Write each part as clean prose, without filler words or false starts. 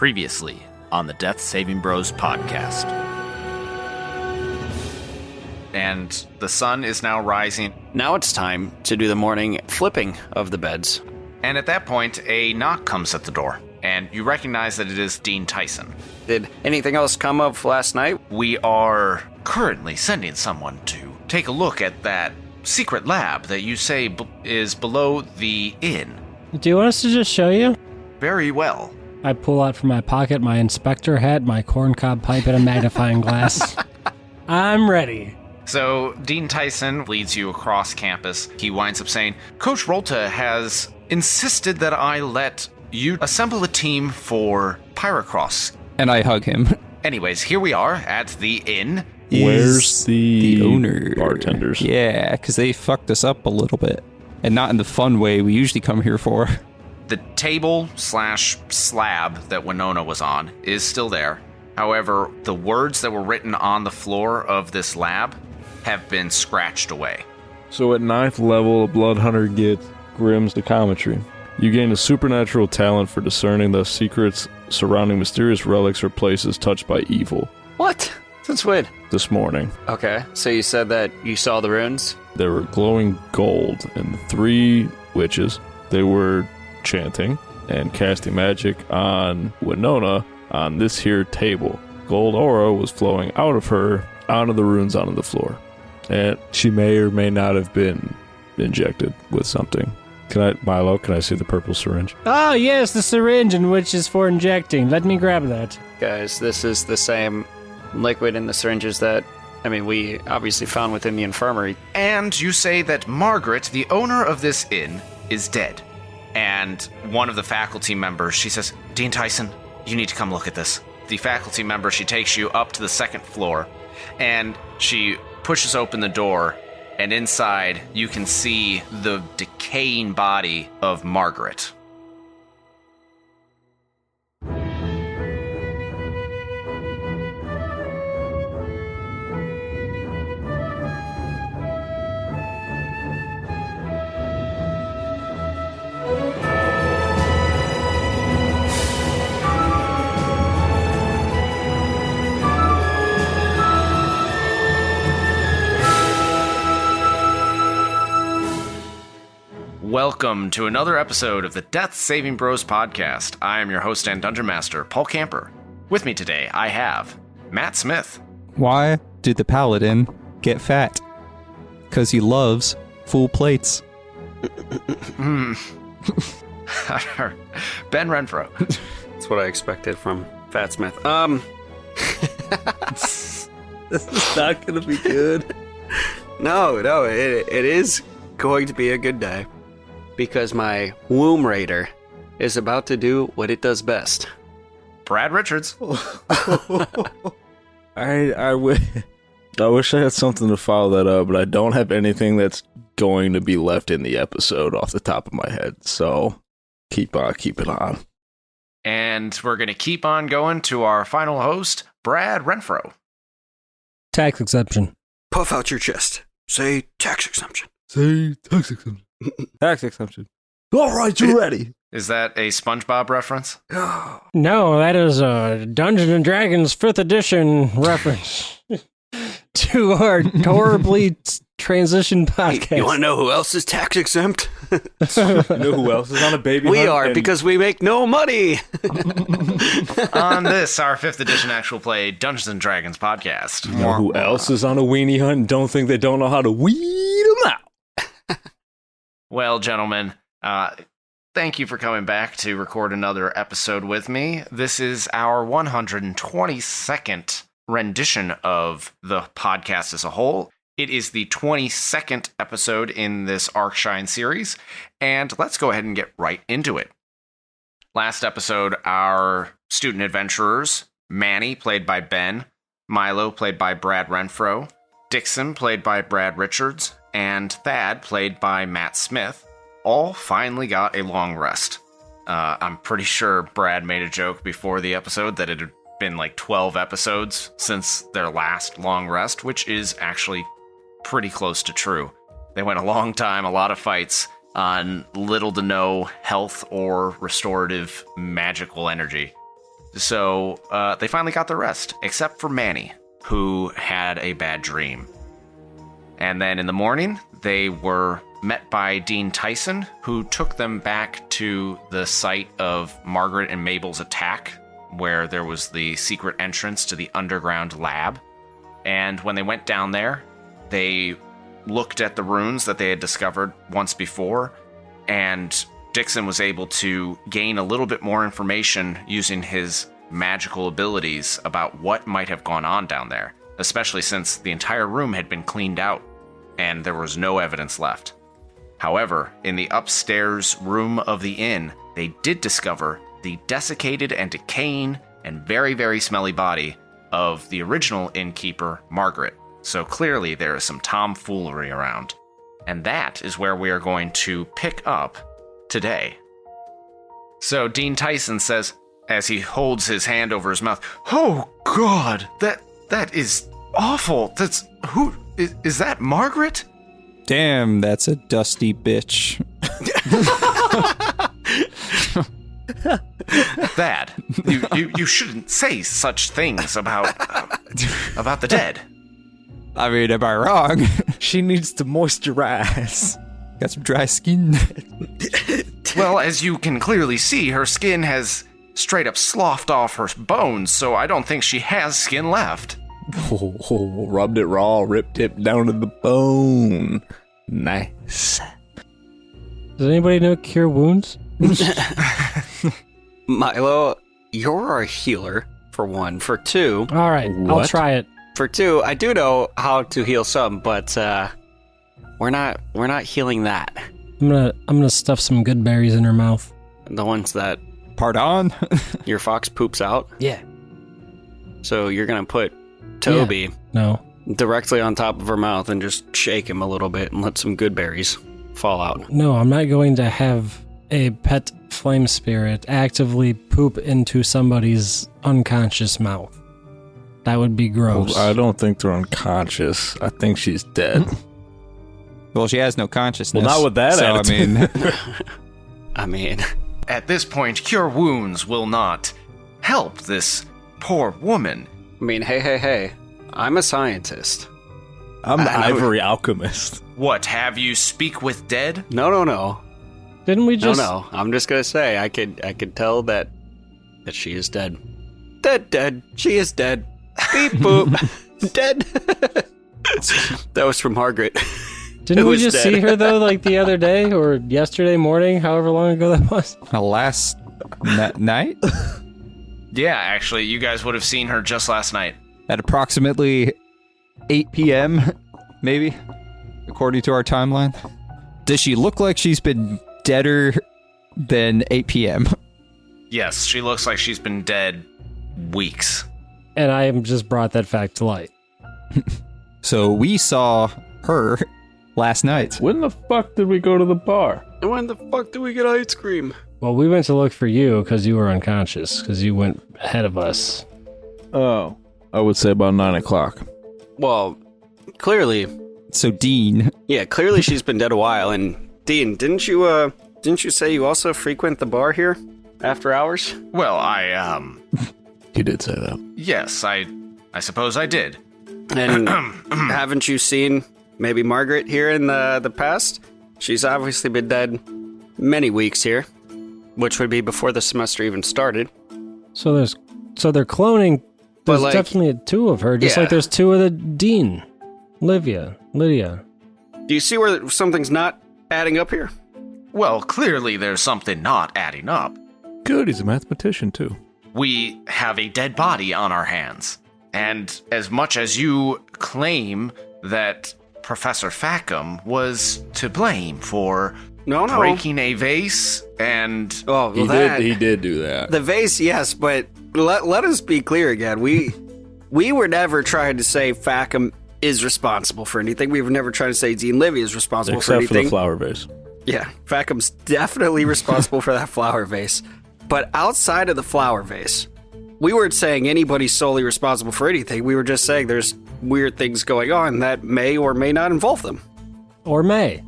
Previously on the Death Saving Bros podcast. And the sun is now rising. Now it's time to do the morning flipping of the beds. And at that point, a knock comes at the door. And you recognize that it is Dean Tyson. Did anything else come of last night? We are currently sending someone to take a look at that secret lab that you say is below the inn. Do you want us to just show you? Very well. I pull out from my pocket my inspector hat, my corncob pipe, and a magnifying glass. I'm ready. So Dean Tyson leads you across campus. He winds up saying, Coach Rolta has insisted that I let you assemble a team for Pyrocross. And I hug him. Anyways, here we are at the inn. Where's the owner? Bartenders? Yeah, because they fucked us up a little bit. And not in the fun way we usually come here for. The table/slab that Winona was on is still there. However, the words that were written on the floor of this lab have been scratched away. So at 9th level, a blood hunter gets Grimm's Decometry. You gain a supernatural talent for discerning the secrets surrounding mysterious relics or places touched by evil. What? Since when? This morning, Okay, so you said that you saw the runes? there were glowing gold, and the 3 witches, they were chanting and casting magic on Winona on this here table. Gold aura was flowing out of her onto the runes onto the floor. And she may or may not have been injected with something. Milo, can I see the purple syringe? Oh, yes, the syringe in which is for injecting. Let me grab that. Guys, this is the same liquid in the syringes that, we obviously found within the infirmary. And you say that Margaret, the owner of this inn, is dead. And one of the faculty members, she says, Dean Tyson, you need to come look at this. The faculty member, she takes you up to the 2nd floor, and she pushes open the door, and inside you can see the decaying body of Margaret. Welcome to another episode of the Death Saving Bros podcast. I am your host and dungeon master, Paul Camper. With me today, I have Matt Smith. Why did the paladin get fat? Because he loves full plates. Ben Renfro. That's what I expected from Fat Smith. This is not going to be good. No, it is going to be a good day. Because my womb raider is about to do what it does best. Brad Richards. I wish I had something to follow that up, but I don't have anything that's going to be left in the episode off the top of my head. So keep it on. And we're going to keep on going to our final host, Brad Renfro. Tax exception. Puff out your chest. Say tax exemption. Say tax exemption. Tax exemption. All right, you ready? Is that a SpongeBob reference? No, that is a Dungeons & Dragons 5th edition reference to our horribly transition podcast. You want to know who else is tax exempt? You know who else is on a baby We hunt? are, because we make no money. On this, our 5th edition actual play Dungeons & Dragons podcast. You know who else is on a weenie hunt and don't think they don't know how to weed them out? Well, gentlemen, thank you for coming back to record another episode with me. This is our 122nd rendition of the podcast as a whole. It is the 22nd episode in this Arcshine series, and let's go ahead and get right into it. Last episode, our student adventurers, Manny, played by Ben, Milo, played by Brad Renfro, Dixon, played by Brad Richards, and Thad, played by Matt Smith, all finally got a long rest. I'm pretty sure Brad made a joke before the episode that it had been like 12 episodes since their last long rest, which is actually pretty close to true. They went a long time, a lot of fights, on little to no health or restorative magical energy. So they finally got the rest, except for Manny, who had a bad dream. And then in the morning, they were met by Dean Tyson, who took them back to the site of Margaret and Mabel's attack, where there was the secret entrance to the underground lab. And when they went down there, they looked at the runes that they had discovered once before, and Dixon was able to gain a little bit more information using his magical abilities about what might have gone on down there, especially since the entire room had been cleaned out and there was no evidence left. However, in the upstairs room of the inn, they did discover the desiccated and decaying and very, very smelly body of the original innkeeper, Margaret. So clearly there is some tomfoolery around. And that is where we are going to pick up today. So Dean Tyson says, as he holds his hand over his mouth, "Oh God, that is awful. Who is that, Margaret?" Damn, that's a dusty bitch. Thad, you shouldn't say such things about the dead. I mean, am I wrong? She needs to moisturize. Got some dry skin. Well, as you can clearly see, her skin has straight up sloughed off her bones, so I don't think she has skin left. Oh, rubbed it raw, ripped it down to the bone. Nice. Does anybody know cure wounds? Milo, you're a healer, for one. For two, All right, I'll What? try it. I do know how to heal some, but we're not healing that. I'm gonna stuff some good berries in her mouth. The ones that Pardon? your fox poops out. Yeah. So you're gonna put Toby No. directly on top of her mouth and just shake him a little bit and let some good berries fall out. No, I'm not going to have a pet flame spirit actively poop into somebody's unconscious mouth. That would be gross. I don't think they're unconscious. I think she's dead. Well, she has no consciousness. Well, not with that so, attitude. I mean, At this point, cure wounds will not help this poor woman. hey. I'm a scientist. I'm the I know. ivory alchemist. What, have you speak with dead? No. Didn't we just... No. I'm just gonna say I could tell that she is dead. Dead. She is dead. Beep boop. Dead. That was from Margaret. Didn't Who we is just dead? see her, though, like the other day or yesterday morning, however long ago that was? Last night? Yeah, actually, you guys would have seen her just last night. At approximately 8 p.m., maybe, according to our timeline. Does she look like she's been deader than 8 p.m.? Yes, she looks like she's been dead weeks. And I just brought that fact to light. So we saw her last night. When the fuck did we go to the bar? And when the fuck do we get ice cream? Well, we went to look for you because you were unconscious, because you went ahead of us. Oh, I would say about 9 o'clock. Well, clearly, So Dean, clearly she's been dead a while. And Dean, didn't you say you also frequent the bar here after hours? Well, He did say that. yes, I suppose I did. And haven't you seen maybe Margaret here in the past? She's obviously been dead many weeks here, which would be before the semester even started. So they're cloning. But, There's like, definitely two of her, just yeah. like there's two of the Dean. Lydia. Do you see where something's not adding up here? Well, clearly there's something not adding up. Good, he's a mathematician too. We have a dead body on our hands. And as much as you claim that Professor Fackham was to blame for No. breaking a vase and... Oh, well, He did do that. The vase, yes, but let us be clear again. We were never trying to say Fackham is responsible for anything. We were never trying to say Dean Livy is responsible for Except for anything. the flower vase. Yeah, Fackham's definitely responsible for that flower vase. But outside of the flower vase, we weren't saying anybody's solely responsible for anything. We were just saying there's weird things going on that may or may not involve them. Or May.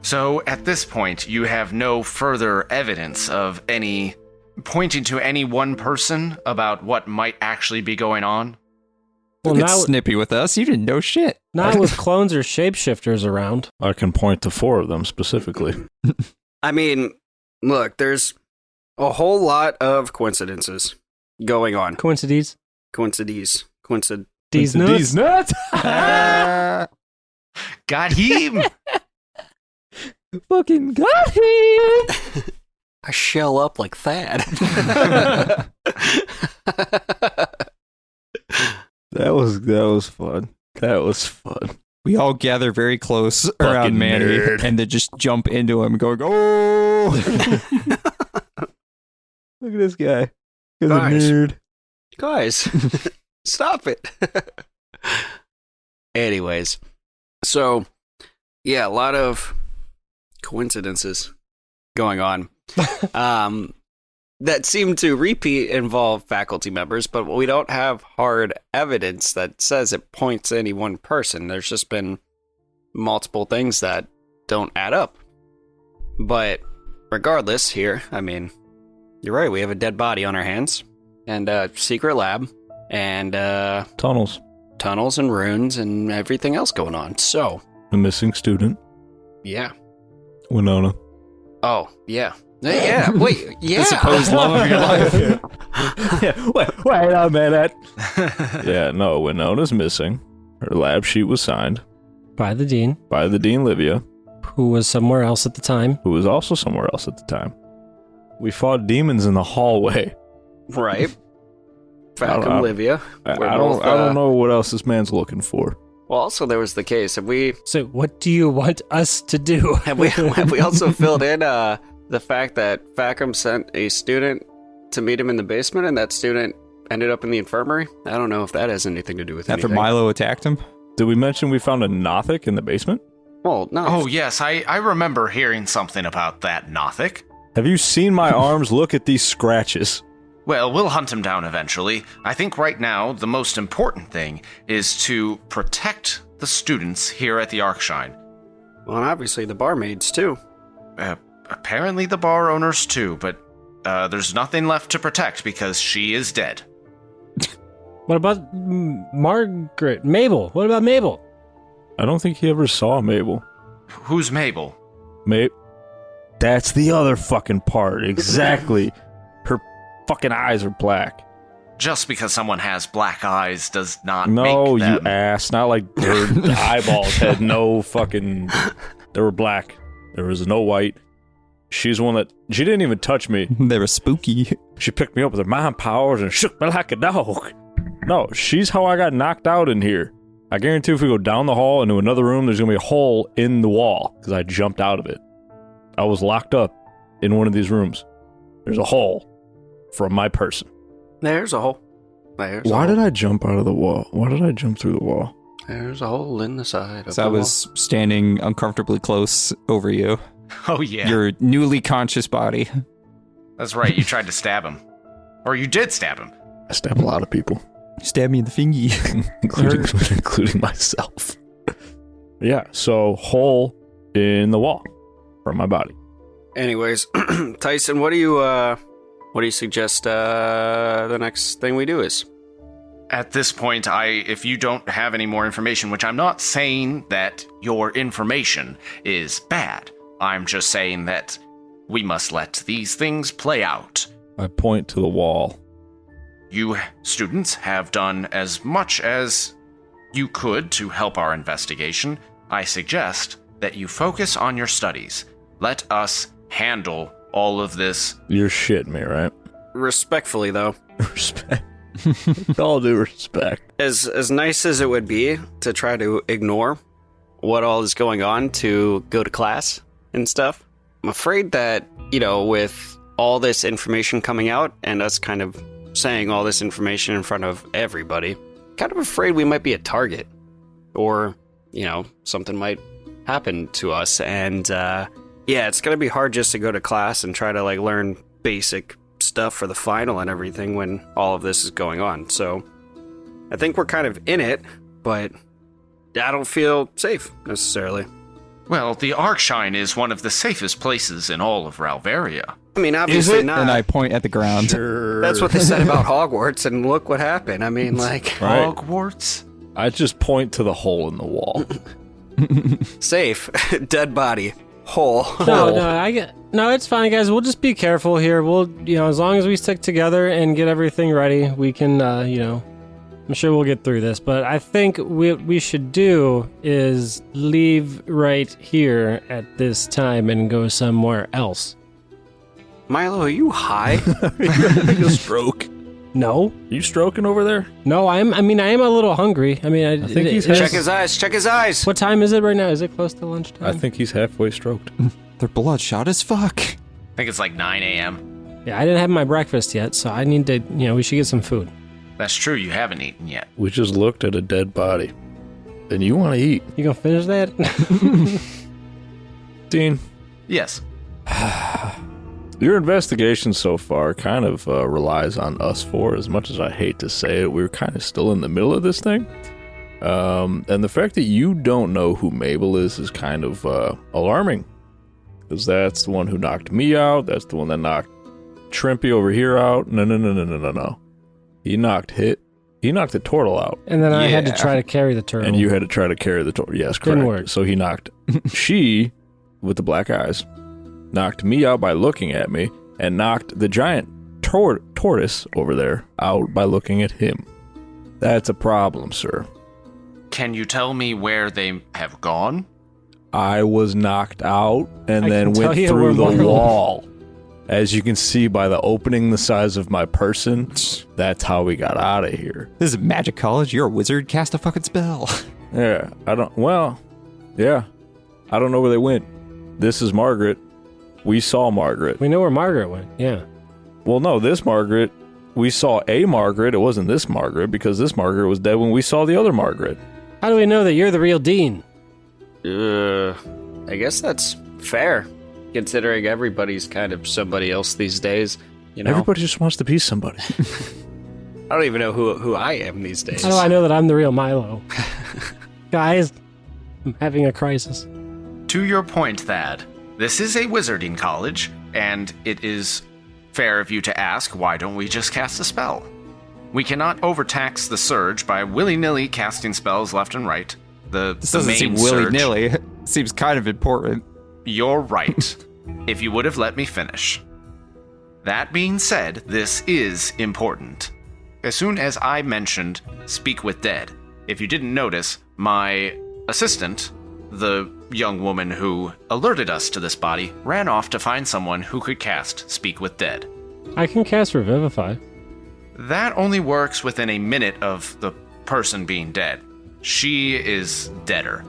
So at this point, you have no further evidence of any pointing to any one person about what might actually be going on? Well, Get now, snippy with us. You didn't know shit. not with clones or shapeshifters around. I can point to 4 of them specifically. I mean, look, there's a whole lot of coincidences going on. Coincides? These These nuts? Got him! Fucking got him. I shell up like Thad. That was fun. That was fun. We all gather very close around Manny nerd. and then just jump into him going, oh! Look at this guy. He's a Guys. nerd. Guys, stop it. Anyways, so yeah, a lot of coincidences going on that seem to repeat involve faculty members, but we don't have hard evidence that says it points to any one person. There's just been multiple things that don't add up. But regardless, here, I mean, you're right, we have a dead body on our hands, and a secret lab, and Tunnels. tunnels and runes and everything else going on. So, The missing student. yeah. Winona. Oh, yeah. Yeah, wait, yeah. The supposed love of your life. Yeah, wait a minute. Yeah, no, Winona's missing. Her lab sheet was signed By the dean, by the Dean Livia, who was somewhere else at the time. who was also somewhere else at the time. We fought demons in the hallway. Right. I don't- Facum Livia. I We're don't both, I don't know what else this man's looking for. Well, also there was the case. Have we So, what do you want us to do? have we also filled in the fact that Facum sent a student to meet him in the basement, and that student ended up in the infirmary? I don't know if that has anything to do with After anything. Milo attacked him? Did we mention we found a Nothic in the basement? Well, no. Oh, yes, I remember hearing something about that, Nothic. Have you seen my arms? Look at these scratches. Well, we'll hunt him down eventually. I think right now the most important thing is to protect the students here at the Arcshine. Well, and obviously the barmaids too. Apparently the bar owners too, but there's nothing left to protect because she is dead. What about Margaret? Mabel? What about Mabel? I don't think he ever saw Mabel. Who's Mabel? That's the other fucking part. Exactly. Her fucking eyes are black. Just because someone has black eyes does not No, make you them... ass. Not like her eyeballs had no fucking... They were black. There was no white. She's one that... She didn't even touch me. They were spooky. She picked me up with her mind powers and shook me like a dog. No, she's how I got knocked out in here. I guarantee if we go down the hall into another room, there's going to be a hole in the wall because I jumped out of it. I was locked up in one of these rooms. There's a hole from my person. There's a hole. Why did I jump out of the wall? Why did I jump through the wall? There's a hole in the side of So the I was standing uncomfortably close over you. Oh, yeah. Your newly conscious body. That's right, you tried to stab him. Or you did stab him. I stab a lot of people, Stab me in the fingy. including myself. Yeah, so hole in the wall from my body. Anyways, Tyson, what do you suggest the next thing we do is? At this point, if you don't have any more information, which I'm not saying that your information is bad, I'm just saying that we must let these things play out. I point to the wall. You students have done as much as you could to help our investigation. I suggest that you focus on your studies. Let us handle all of this. You're shitting me, right? Respectfully, though, Respect. With all due respect. as nice as it would be to try to ignore what all is going on to go to class and stuff, I'm afraid that, with all this information coming out and us kind of saying all this information in front of everybody, kind of afraid we might be a target, or something might happen to us. And it's gonna be hard just to go to class and try to learn basic stuff for the final and everything when all of this is going on. So I think we're kind of in it, but I don't feel safe necessarily. Well, the Arcshine is one of the safest places in all of Ralvaria. I mean, obviously it? not. And I point at the ground. That's what they said about Hogwarts, and look what happened. I mean, like, Right. Hogwarts? I just point to the hole in the wall. safe, dead body, hole. No, it's fine, guys. We'll just be careful here. We'll, as long as we stick together and get everything ready, we can, I'm sure we'll get through this. But I think what we should do is leave right here at this time and go somewhere else. Milo, are you high? a stroke. No, You stroking over there? no, I am a little hungry. I mean, I think he's Check his eyes. Check his eyes. What time is it right now? Is it close to lunchtime? I think he's halfway stroked. They're bloodshot as fuck. I think it's like 9 a.m. Yeah, I didn't have my breakfast yet, so I need to, we should get some food. That's true, you haven't eaten yet. We just looked at a dead body. And you want to eat. You gonna finish that? Dean, Yes. your investigation so far kind of relies on us four. As much as I hate to say it, we're kind of still in the middle of this thing. And the fact that you don't know who Mabel is kind of alarming. Because that's the one who knocked me out. That's the one that knocked Shrimpy over here out. No. He knocked the turtle out. And then I had to try to carry the turtle. And you had to try to carry the turtle. Yes, correct. Didn't work. So he knocked she, with the black eyes, knocked me out by looking at me, and knocked the giant tortoise over there out by looking at him. That's a problem, sir. Can you tell me where they have gone? I was knocked out and I then can tell went you through where the Marvel- wall. As you can see by the opening the size of my person, that's how we got out of here. This is magic college. You're a wizard. Cast a fucking spell. Yeah, I don't know where they went. This is Margaret. We saw Margaret. We know where Margaret went, yeah. Well, no, this Margaret, we saw a Margaret. It wasn't this Margaret because this Margaret was dead when we saw the other Margaret. How do we know that you're the real Dean? I guess that's fair, considering everybody's kind of somebody else these days. Everybody just wants to be somebody. I don't even know who I am these days. How do I know that I'm the real Milo? Guys, I'm having a crisis. To your point, Thad, this is a wizarding college, and it is fair of you to ask, why don't we just cast a spell? We cannot overtax the surge by willy-nilly casting spells left and right. This doesn't seem willy-nilly. It seems kind of important. You're right. If you would have let me finish. That being said, this is important. As soon as I mentioned Speak with Dead, if you didn't notice, my assistant, the young woman who alerted us to this body, ran off to find someone who could cast Speak with Dead. I can cast Revivify. That only works within a minute of the person being dead. She is deader.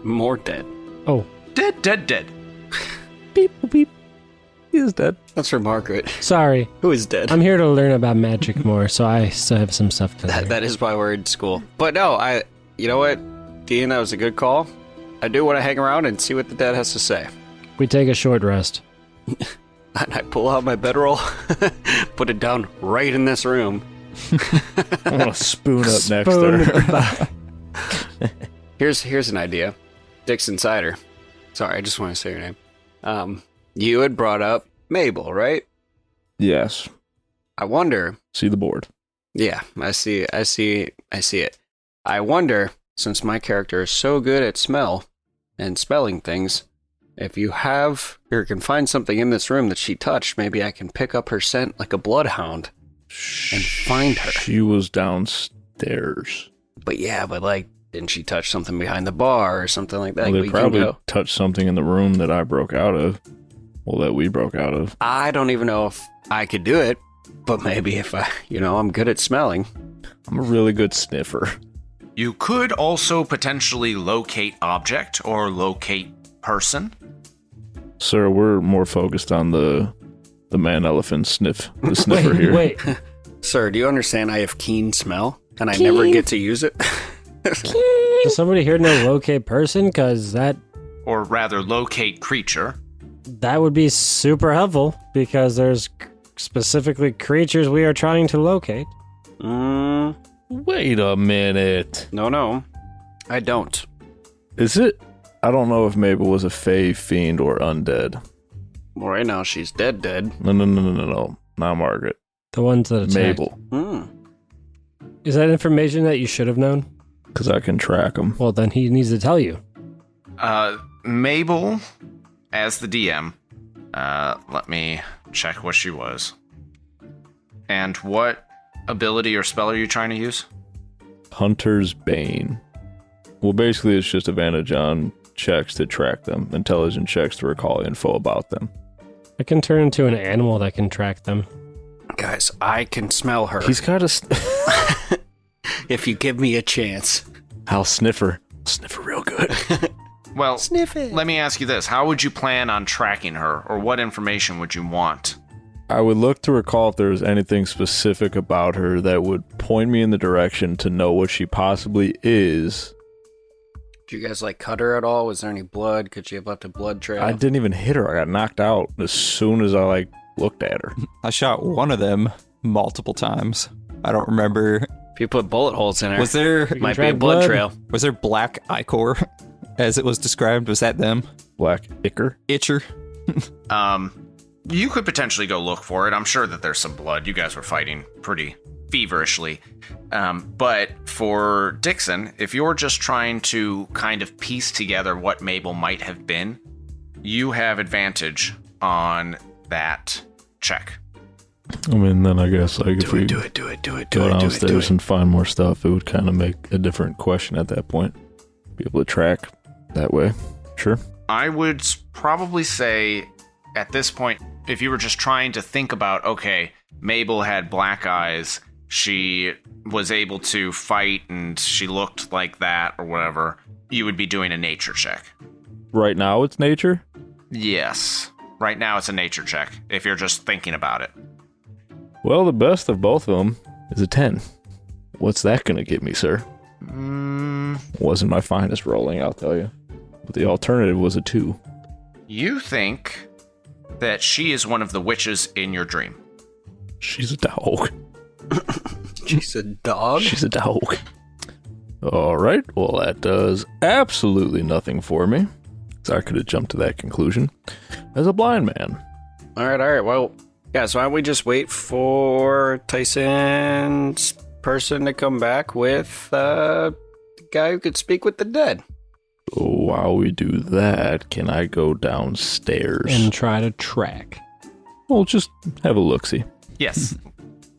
More dead. Oh, Dead. Beep, beep. He is dead. That's for Margaret. sorry. Who is dead? I'm here to learn about magic more, so I still have some stuff to learn. That is why we're in school. But no, you know what, Dean, that was a good call. I do want to hang around and see what the dad has to say. We take a short rest. And I pull out my bedroll, put it down right in this room. I want to spoon up next to her. Here's an idea. Dixon Cider. Sorry, I just want to say your name. You had brought up Mabel, right? Yes. I wonder. See the board. Yeah, I see it. I wonder, since my character is so good at smell and spelling things, if you have or can find something in this room that she touched, maybe I can pick up her scent like a bloodhound and find her. She was downstairs. But like, didn't she touch something behind the bar or something like that? Well, We they can probably go. touched something in the room that I broke out of. Well, that we broke out of. I don't even know if I could do it, but maybe if I'm good at smelling. I'm a really good sniffer. You could also potentially locate object or locate person. Sir, we're more focused on the man-elephant the sniffer here. Wait. Sir, do you understand I have keen smell and I never get to use it? Does somebody here know locate person? Because that Or rather, locate creature. would be super helpful, because there's specifically creatures we are trying to locate. Wait a minute. No, I don't. Is it? I don't know if Mabel was a fey, fiend, or undead. Well, right now she's dead. No. Not Margaret. The ones that attacked. Mabel. Hmm. Is that information that you should have known? Because I can track them. Well, then he needs to tell you. Mabel, as the DM, let me check what she was. And what ability or spell are you trying to use? Hunter's Bane. Well, basically, it's just advantage on checks to track them, intelligent checks to recall info about them. I can turn into an animal that can track them. Guys, I can smell her. He's got a If you give me a chance. I'll sniffer real good. Well, Sniff it. let me ask you this. How would you plan on tracking her, or what information would you want? I would look to recall if there was anything specific about her that would point me in the direction to know what she possibly is. Did you guys cut her at all? Was there any blood? Could she have left a blood trail? I didn't even hit her. I got knocked out as soon as I looked at her. I shot one of them multiple times. I don't remember. If you put bullet holes in her, Was there might be a drag blood blood. trail. was there black ichor as it was described? Was that them? Black Icker. Itcher. You could potentially go look for it. I'm sure that there's some blood. You guys were fighting pretty feverishly. But for Dixon, if you're just trying to kind of piece together what Mabel might have been, you have advantage on that check. I mean, then I guess if we Do it. go downstairs and find more stuff, it would kind of make a different question at that point. Be able to track that way. Sure. I would probably say at this point, if you were just trying to think about, okay, Mabel had black eyes, she was able to fight and she looked like that or whatever, you would be doing a nature check. Right now it's nature. Yes. Right now it's a nature check, if you're just thinking about it. Well, the best of both of them is a 10. What's that going to get me, sir? Wasn't my finest rolling, I'll tell you. But the alternative was a 2. You think that she is one of the witches in your dream. She's a dog. She's a dog? She's a dog. All right. Well, that does absolutely nothing for me. So I could have jumped to that conclusion as a blind man. All right. Well, guys, why don't we just wait for Tyson's person to come back with the guy who could speak with the dead? So while we do that, can I go downstairs? And try to track. We'll just have a look-see. Yes.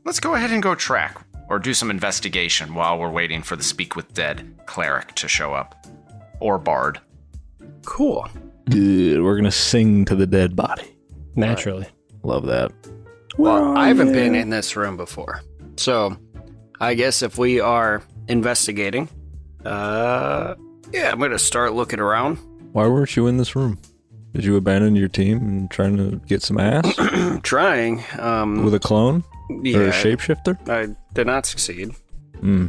Let's go ahead and go track or do some investigation while we're waiting for the Speak with Dead cleric to show up. Or bard. Cool. Good. We're going to sing to the dead body. Naturally. Love that. Well, I haven't been in this room before. So, I guess if we are investigating, I'm going to start looking around. Why weren't you in this room? Did you abandon your team and trying to get some ass? Trying. With a clone? Yeah, Or a shapeshifter? I did not succeed. Hmm.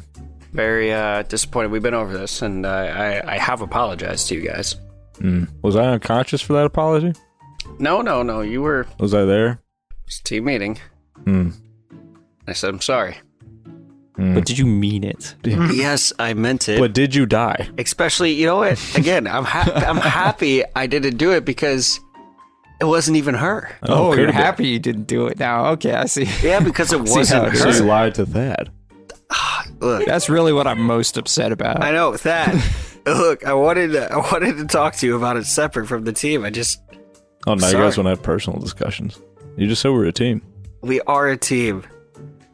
Very disappointed. We've been over this, and I have apologized to you guys. Was I unconscious for that apology? No. You were Was I there? it's a team meeting. I said, I'm sorry. But did you mean it? Yes, I meant it. But did you die? Especially, you know what? Again, I'm happy I didn't do it because it wasn't even her. Oh, could've you're been. happy you didn't do it now. Okay, I see. Yeah, because it See how wasn't it So you her. lied to Thad. Look, That's really what I'm most upset about. I know that. Look, I wanted to talk to you about it separate from the team. Oh, now you Sorry. guys want to have personal discussions. You just said we're a team. We are a team.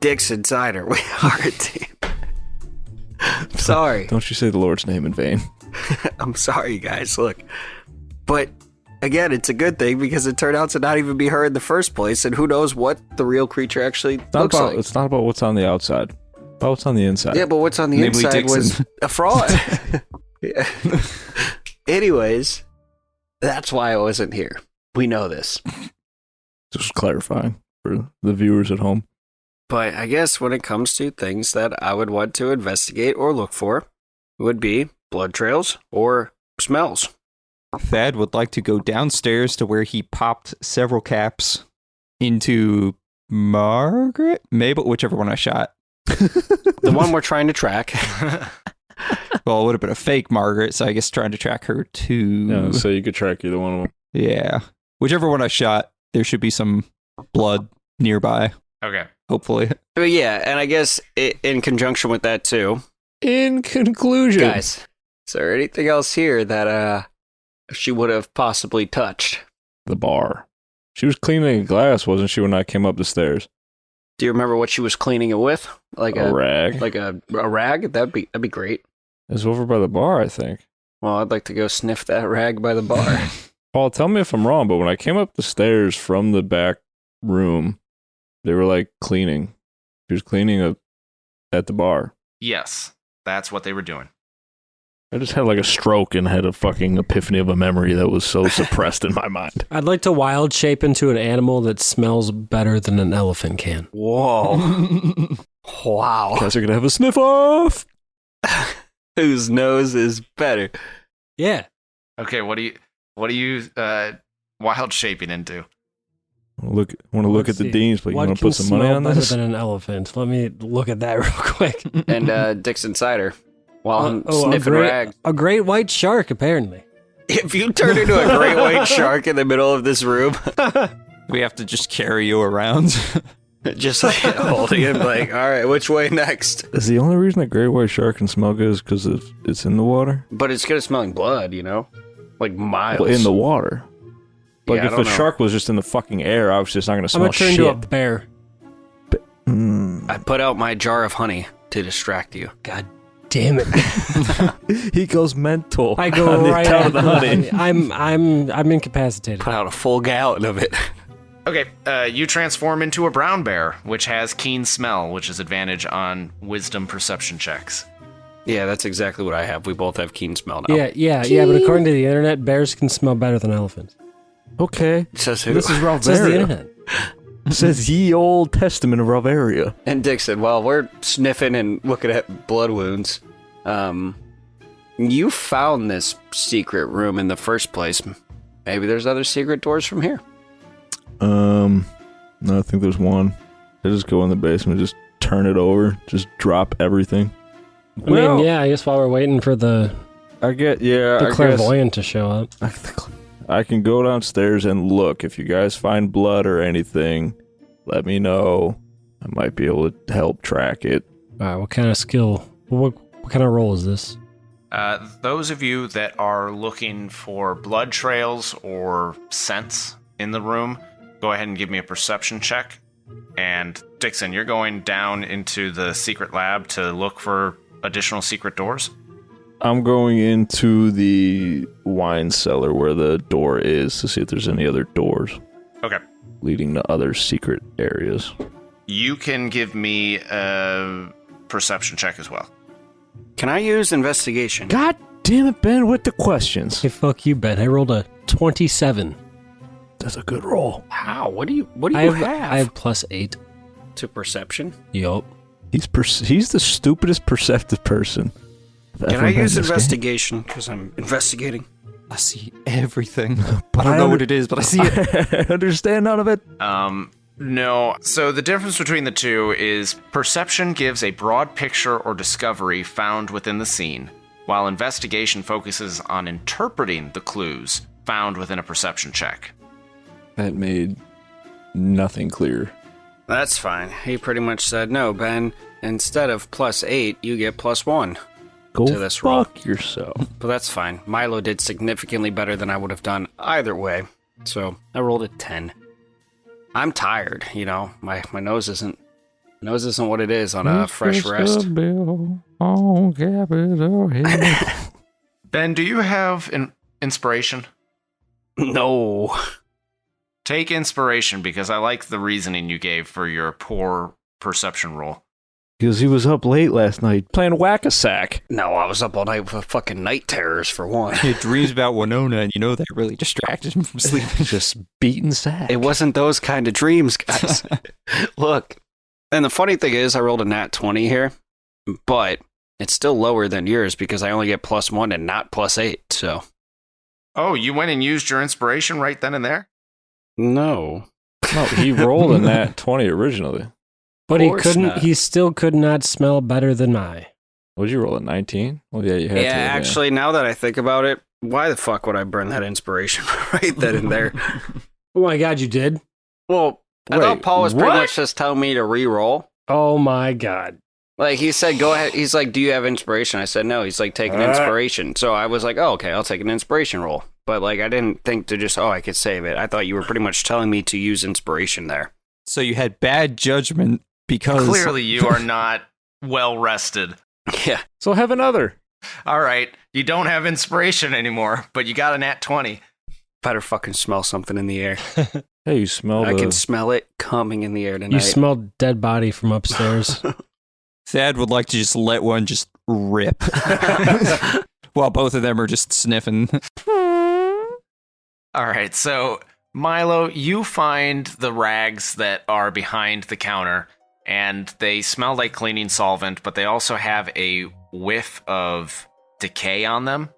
Dixon Sider, we are a team. Sorry. Don't you say the Lord's name in vain. I'm sorry, guys. Look. But again, it's a good thing because it turned out to not even be her in the first place, and who knows what the real creature actually looks like. It's not about what's on the outside. About what's on the inside. Yeah, but what's on the Namely inside was Dixon. a fraud. Yeah. Anyways, that's why I wasn't here. We know this. Just clarifying for the viewers at home. But I guess when it comes to things that I would want to investigate or look for, it would be blood trails or smells. Thad would like to go downstairs to where he popped several caps into Margaret? Mabel, whichever one I shot. The one we're trying to track. Well, it would have been a fake Margaret, so I guess trying to track her too. Yeah, so you could track either one of them. Yeah. Whichever one I shot, there should be some blood nearby, Okay. hopefully. But yeah, and I guess in conjunction with that too, In conclusion, guys, is there anything else here that she would have possibly touched? the bar. She was cleaning a glass, wasn't she, when I came up the stairs? Do you remember what she was cleaning it with? Like A rag. like a rag? That'd be great. It's over by the bar, I think. Well, I'd like to go sniff that rag by the bar. Paul, tell me if I'm wrong, but when I came up the stairs from the back room, they were like cleaning. She was cleaning at the bar. Yes, that's what they were doing. I just had like a stroke and had a fucking epiphany of a memory that was so suppressed in my mind. I'd like to wild shape into an animal that smells better than an elephant can. Whoa. Wow. Guys are gonna have a sniff off. Whose nose is better? Yeah. Okay, what do you wild shaping into? Want to look at the deans, but you What want to can put some money smell on better this? than an elephant? Let me look at that real quick. And Dixon cider while I'm a sniffing great, rags. a great white shark, apparently. If you turn into a great white shark in the middle of this room, We have to just carry you around. just like holding him, like, all right, which way next? Is the only reason a great white shark can smell good is because it's in the water? But it's good at smelling blood, you know? Like miles. Well, in the water. Like, Yeah, I if the don't know. shark was just in the fucking air, I was just not going to I'm smell gonna turn shit. into a bear. I put out my jar of honey to distract you. God damn it! He goes mental. I go on the right account out of the honey. I'm incapacitated. Put out a full gallon of it. Okay, you transform into a brown bear, which has keen smell, which is advantage on wisdom perception checks. Yeah, that's exactly what I have. We both have keen smell now. Yeah. But according to the internet, bears can smell better than elephants. Okay. Says who? This is It says the Ralvaria. internet. Says ye old testament of Ralvaria. And Dixon, while we're sniffing and looking at blood wounds, you found this secret room in the first place. Maybe there's other secret doors from here. No, I think there's one. I just go in the basement, just turn it over, just drop everything. I mean, yeah. I guess while we're waiting for the I guess clairvoyant to show up. I can go downstairs and look. If you guys find blood or anything, let me know. I might be able to help track it. All right. What kind of skill? What kind of role is this? Those of you that are looking for blood trails or scents in the room, go ahead and give me a perception check. And Dixon, you're going down into the secret lab to look for additional secret doors? I'm going into the wine cellar where the door is to see if there's any other doors Okay. leading to other secret areas. You can give me a perception check as well. Can I use investigation? God damn it, Ben, with the questions. Hey, fuck you, Ben. I rolled a 27. That's a good roll. How? What do you I have? have +8. To perception? Yup. He's the stupidest perceptive person. I've Can ever I met in use this game. investigation? Because I'm investigating. I see everything. I don't know what it is, but I see it. I understand none of it. No. So the difference between the two is perception gives a broad picture or discovery found within the scene, while investigation focuses on interpreting the clues found within a perception check. That made nothing clear. That's fine. He pretty much said, no, Ben, instead of +8, you get +1. Go To this roll. fuck yourself. But that's fine. Milo did significantly better than I would have done either way. So I rolled a 10. I'm tired, you know. My nose isn't what it is on a fresh rest. Ben, do you have inspiration? No. Take inspiration because I like the reasoning you gave for your poor perception roll. Because he was up late last night playing whack-a-sack. No, I was up all night with fucking night terrors for one. He dreams about Winona, and you know that really distracted him from sleeping. Just beating sack. It wasn't those kind of dreams, guys. Look. And the funny thing is, I rolled a nat 20 here, but it's still lower than yours because I only get +1 and not +8, so. Oh, you went and used your inspiration right then and there? No. No, he rolled a nat 20 originally. But he course couldn't. not. He still could not smell better than I. What'd you roll, a 19? Well, yeah, you had to. Yeah, actually, now that I think about it, why the fuck would I burn that inspiration right then and there? Oh my god, you did? Well, I Wait, thought Paul was pretty what? much just telling me to re-roll. Oh my god. Like, he said, go ahead. He's like, do you have inspiration? I said, no. He's like, take an inspiration. So I was like, oh, okay, I'll take an inspiration roll. But, like, I didn't think to just, I could save it. I thought you were pretty much telling me to use inspiration there. So you had bad judgment because Clearly, you are not well rested. Yeah. So have another. All right, you don't have inspiration anymore, but you got a nat 20. Better fucking smell something in the air. Hey, you smell I the... can smell it coming in the air tonight. You smelled dead body from upstairs. Thad would like to just let one just rip while both of them are just sniffing. All right, so Milo, you find the rags that are behind the counter, and they smell like cleaning solvent, but they also have a whiff of decay on them.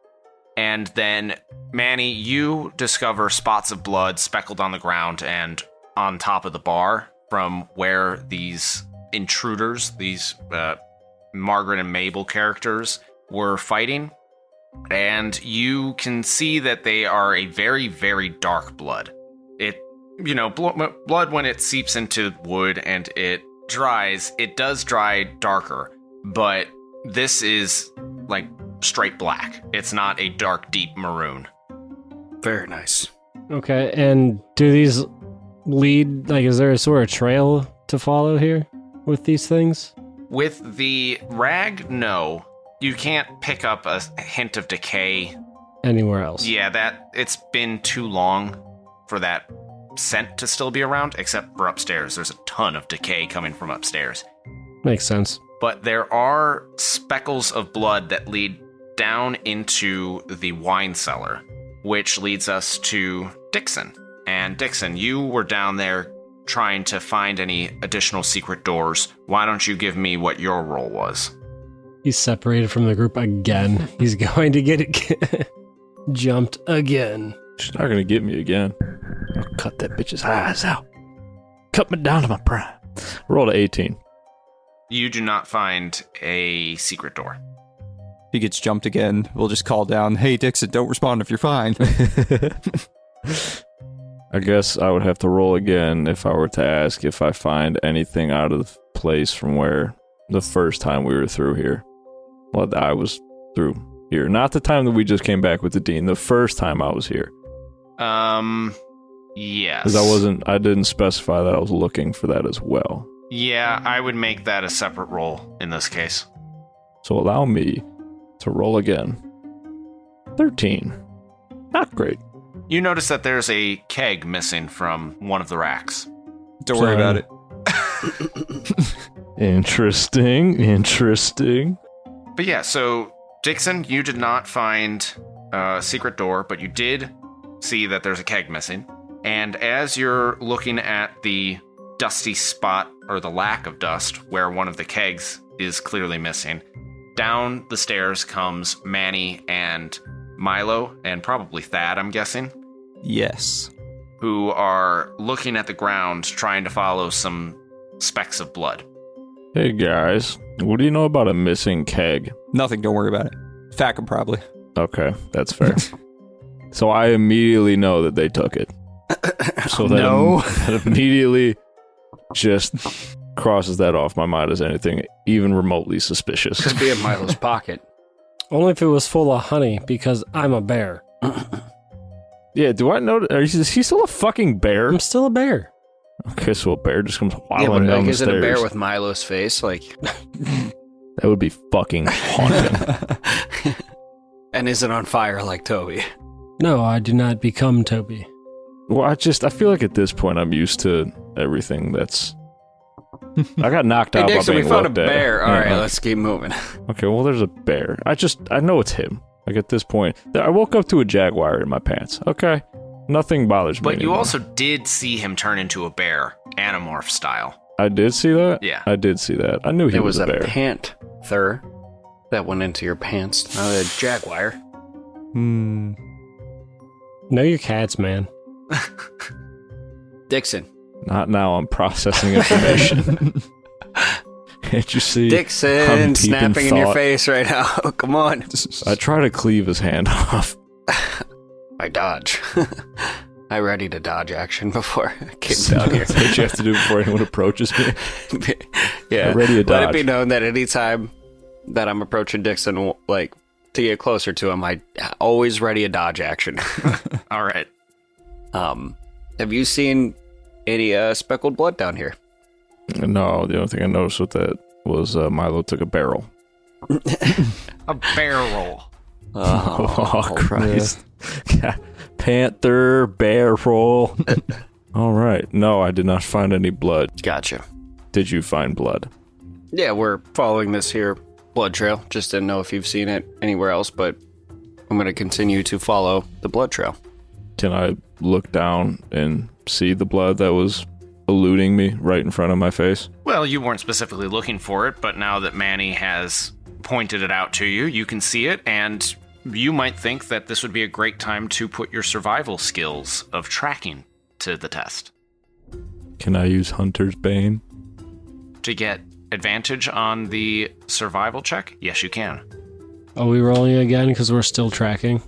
And then, Manny, you discover spots of blood speckled on the ground and on top of the bar from where these intruders, these Margaret and Mabel characters, were fighting. And you can see that they are a very, very dark blood. It, blood when it seeps into wood and it dries, it does dry darker, but this is like straight black. It's not a dark, deep maroon. Very nice. Okay, and do these lead, like, is there a sort of trail to follow here with these things? With the rag, no. You can't pick up a hint of decay. Anywhere else? Yeah, that it's been too long for that scent to still be around, except for upstairs. There's a ton of decay coming from upstairs. Makes sense. But there are speckles of blood that lead down into the wine cellar, which leads us to Dixon. And Dixon, you were down there trying to find any additional secret doors. Why don't you give me what your role was? He's separated from the group again. He's going to get it jumped again. She's not going to get me again. I'll cut that bitch's eyes out. Cut me down to my prime. Roll to 18. You do not find a secret door. He gets jumped again. We'll just call down, hey, Dixon, don't respond if you're fine. I guess I would have to roll again if I were to ask if I find anything out of place from where the first time we were through here. Well, I was through here. Not the time that we just came back with the dean. The first time I was here. Yes. Because I didn't specify that I was looking for that as well. Yeah, I would make that a separate roll in this case. So allow me to roll again. 13. Not great. You notice that there's a keg missing from one of the racks. Don't worry about it. Interesting. But yeah, so Dixon, you did not find a secret door, but you did see that there's a keg missing. And as you're looking at the dusty spot, or the lack of dust, where one of the kegs is clearly missing, down the stairs comes Manny and Milo, and probably Thad, I'm guessing. Yes. Who are looking at the ground, trying to follow some specks of blood. Hey guys, what do you know about a missing keg? Nothing, don't worry about it. Fackham probably. Okay, that's fair. So I immediately know that they took it. So that, No. that immediately just crosses that off my mind as anything even remotely suspicious. Could be in Milo's pocket. Only if it was full of honey, because I'm a bear. Yeah, do I know? Is he still a fucking bear? I'm still a bear. Okay, so a bear just comes Yeah, waddling but down like, the is it stairs. a bear with Milo's face? Like, That would be fucking haunting. and is it on fire like Toby? No, I do not become Toby. Well, I feel like at this point I'm used to everything that's... I got knocked Hey, out Dixon, by we being found a looked at. bear. All right, Uh-huh. let's keep moving. Okay, well, there's a bear. I know it's him. Like, at this point, I woke up to a jaguar in my pants. Okay, nothing bothers me But you anymore. also did see him turn into a bear, Animorph style. I did see that? Yeah. I did see that. I knew he It was a a bear. panther that went into your pants, not a jaguar. Hmm. Know your cats, man. Dixon. Not now, I'm processing information. Can't you see? I'm Dixon, deep snapping in your thought. face right now. Come on. I try to cleave his hand off. I dodge. I ready to dodge action before I came down here. That's what you have to do before anyone approaches me. Yeah. Ready to Let it dodge. be known that anytime that I'm approaching Dixon, like, to get closer to him, I always ready a dodge action. All right. Have you seen any speckled blood down here? No, the only thing I noticed with that was Milo took a barrel. A barrel. Oh, Christ. Yeah. Panther, barrel. All right. No, I did not find any blood. Gotcha. Did you find blood? Yeah, we're following this here blood trail. Just didn't know if you've seen it anywhere else, but I'm going to continue to follow the blood trail. Can I look down and see the blood that was eluding me right in front of my face? Well, you weren't specifically looking for it, but now that Manny has pointed it out to you, you can see it, and you might think that this would be a great time to put your survival skills of tracking to the test. Can I use Hunter's Bane? To get advantage on the survival check? Yes, you can. Are we rolling again because we're still tracking?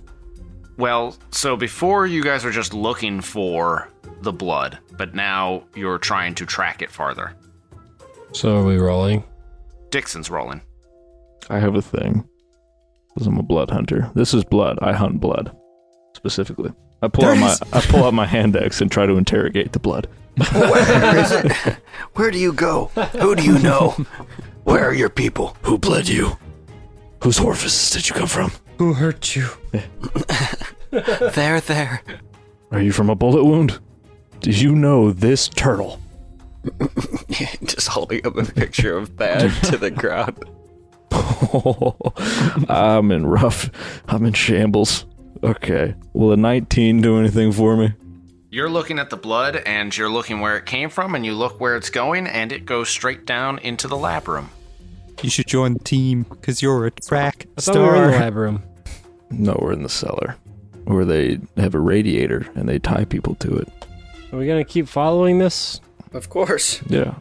Well, so before you guys were just looking for the blood, but now you're trying to track it farther. So are we rolling? Dixon's rolling. I have a thing. Because I'm a blood hunter. This is blood. I hunt blood. Specifically. I pull out my handex and try to interrogate the blood. Where is it? Where do you go? Who do you know? Where are your people? Who bled you? Whose orifices did you come from? Who hurt you? There. Are you from a bullet wound? Do you know this turtle? Just holding up a picture of Thad to the ground. I'm in shambles. Okay. Will a 19 do anything for me? You're looking at the blood, and you're looking where it came from, and you look where it's going, and it goes straight down into the lab room. You should join the team because you're a track I thought we were in the star. lab room. No, we're in the cellar. Where they have a radiator and they tie people to it. Are we going to keep following this? Of course. Yeah.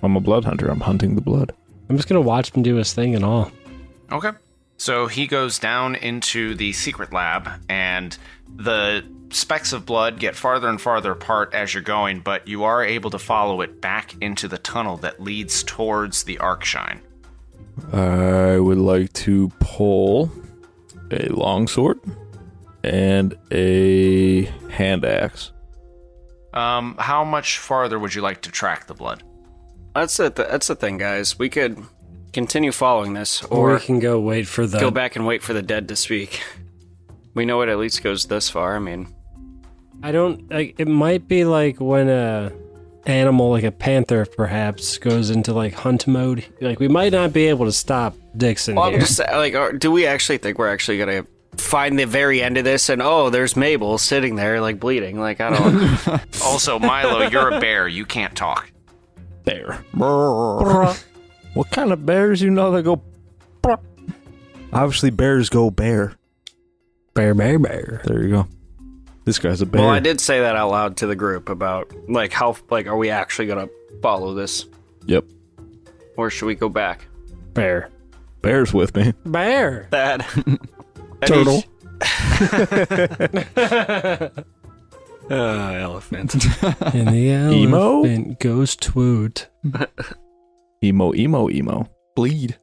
I'm a blood hunter. I'm hunting the blood. I'm just going to watch him do his thing and all. Okay. So he goes down into the secret lab, and the specks of blood get farther and farther apart as you're going, but you are able to follow it back into the tunnel that leads towards the Arcshine. I would like to pull a longsword and a hand axe. How much farther would you like to track the blood? That's the thing, guys. We could continue following this, Or or we can go wait for the... go back and wait for the dead to speak. We know it at least goes this far. I mean, I don't... Like, it might be like when a animal, like a panther, perhaps, goes into, like, hunt mode. Like, we might not be able to stop Dixon well, here. I'm just like, do we actually think we're actually gonna find the very end of this and there's Mabel sitting there like bleeding? Like, I don't. Also, Milo, you're a bear. You can't talk. Bear. What kind of bears you know that go? Obviously, bears go bear. Bear, bear, bear. There you go. This guy's a bear. Well, I did say that out loud to the group about like how are we actually gonna follow this, Yep. or should we go back? Bear. Bear's with me. Bear. Thad. Turtle. Elephant. And the Emo? elephant goes twoot. Emo. Bleed.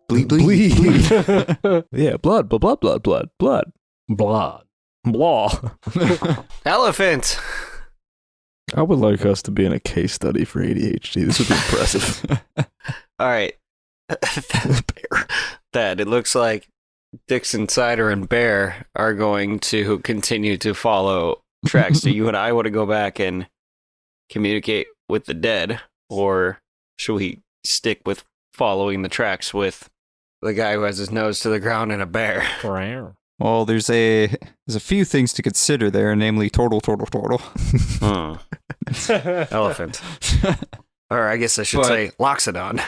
Yeah, blood. Blood. Blah. Elephant. I would like us to be in a case study for ADHD. This would be impressive. All right. Thad, it looks like Dixon, Cider, and Bear are going to continue to follow tracks. So you and I want to go back and communicate with the dead, or should we stick with following the tracks with the guy who has his nose to the ground and a bear? Well, there's a few things to consider there, namely turtle. Elephant. Or I guess I should But- say Loxodon.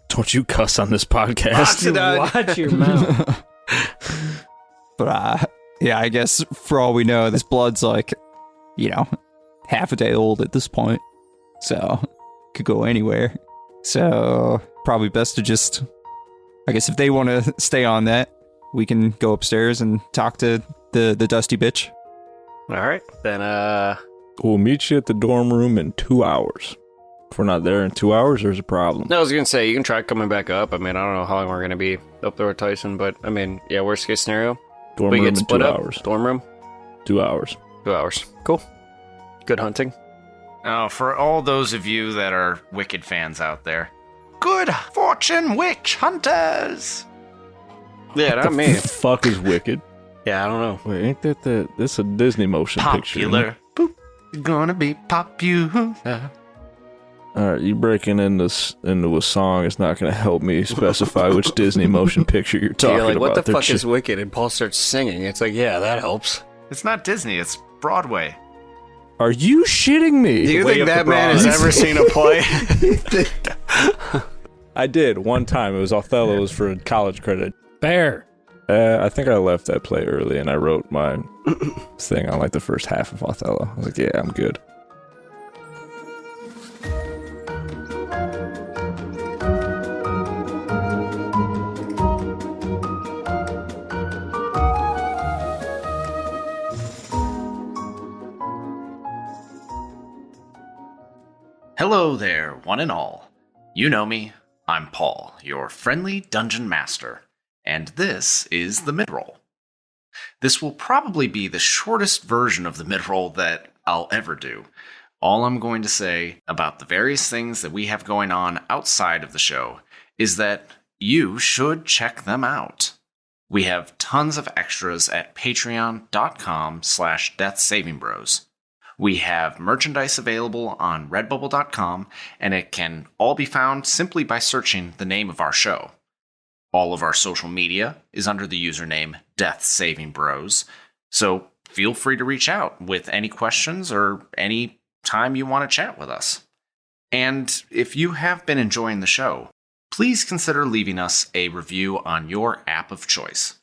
Don't you cuss on this podcast. Watch your mouth. But yeah, I guess for all we know, this blood's like, half a day old at this point. So, could go anywhere. So, probably best to just, I guess if they want to stay on that, we can go upstairs and talk to the dusty bitch. All right, then. We'll meet you at the dorm room in 2 hours. If we're not there in 2 hours, there's a problem. I was gonna say you can try coming back up. I mean, I don't know how long we're gonna be up there with Tyson, but I mean, yeah, worst case scenario, Dorm we room get in split 2 up. hours. Dorm room, 2 hours. 2 hours. Cool. Good hunting. Now, for all those of you that are Wicked fans out there, good fortune, witch hunters! Yeah, not me. The fuck is Wicked? Yeah, I don't know. Wait, ain't that this a Disney motion picture? isn't it? Popular. Boop. You're gonna be popular. All right, you breaking into a song is not going to help me specify which Disney motion picture you're talking You're like, about. what the They're fuck is Wicked? And Paul starts singing. It's like, yeah, that helps. It's not Disney, it's Broadway. Are you shitting me? Do you Way think up that the man has bronze. ever seen a play? I did one time. It was Othello. It was for college credit. Bear. I think I left that play early, and I wrote my thing on like the first half of Othello. I was like, yeah, I'm good. Hello there, one and all. You know me, I'm Paul, your friendly dungeon master, and this is the midroll. This will probably be the shortest version of the midroll that I'll ever do. All I'm going to say about the various things that we have going on outside of the show is that you should check them out. We have tons of extras at patreon.com/deathsavingbros. We have merchandise available on redbubble.com, and it can all be found simply by searching the name of our show. All of our social media is under the username Death Saving Bros, so feel free to reach out with any questions or any time you want to chat with us. And if you have been enjoying the show, please consider leaving us a review on your app of choice.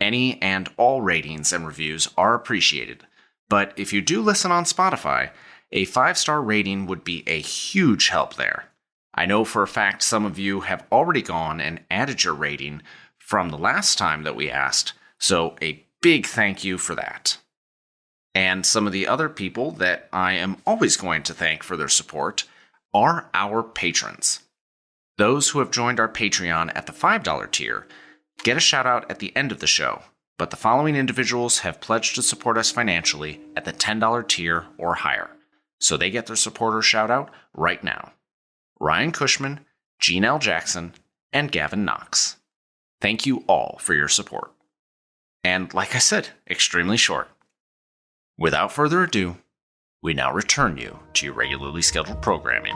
Any and all ratings and reviews are appreciated. But if you do listen on Spotify, a 5-star rating would be a huge help there. I know for a fact some of you have already gone and added your rating from the last time that we asked, so a big thank you for that. And some of the other people that I am always going to thank for their support are our patrons. Those who have joined our Patreon at the $5 tier get a shout out at the end of the show. But the following individuals have pledged to support us financially at the $10 tier or higher, so they get their supporter shout out right now. Ryan Cushman, Gene L. Jackson, and Gavin Knox. Thank you all for your support. And like I said, extremely short. Without further ado, we now return you to your regularly scheduled programming.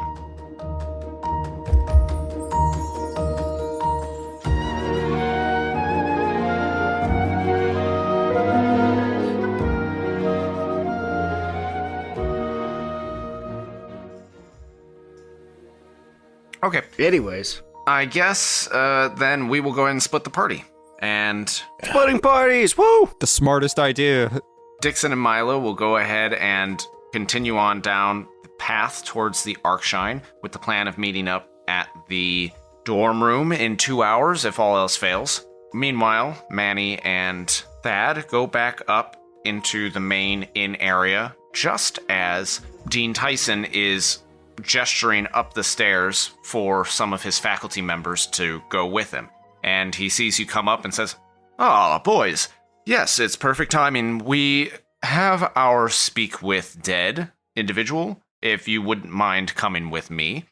Okay, Anyways, I guess then we will go ahead and split the party. And splitting parties, woo! The smartest idea. Dixon and Milo will go ahead and continue on down the path towards the Arcshine with the plan of meeting up at the dorm room in 2 hours if all else fails. Meanwhile, Manny and Thad go back up into the main inn area just as Dean Tyson is gesturing up the stairs for some of his faculty members to go with him. And he sees you come up and says, "Ah, boys, yes, it's perfect timing. We have our speak with dead individual, if you wouldn't mind coming with me."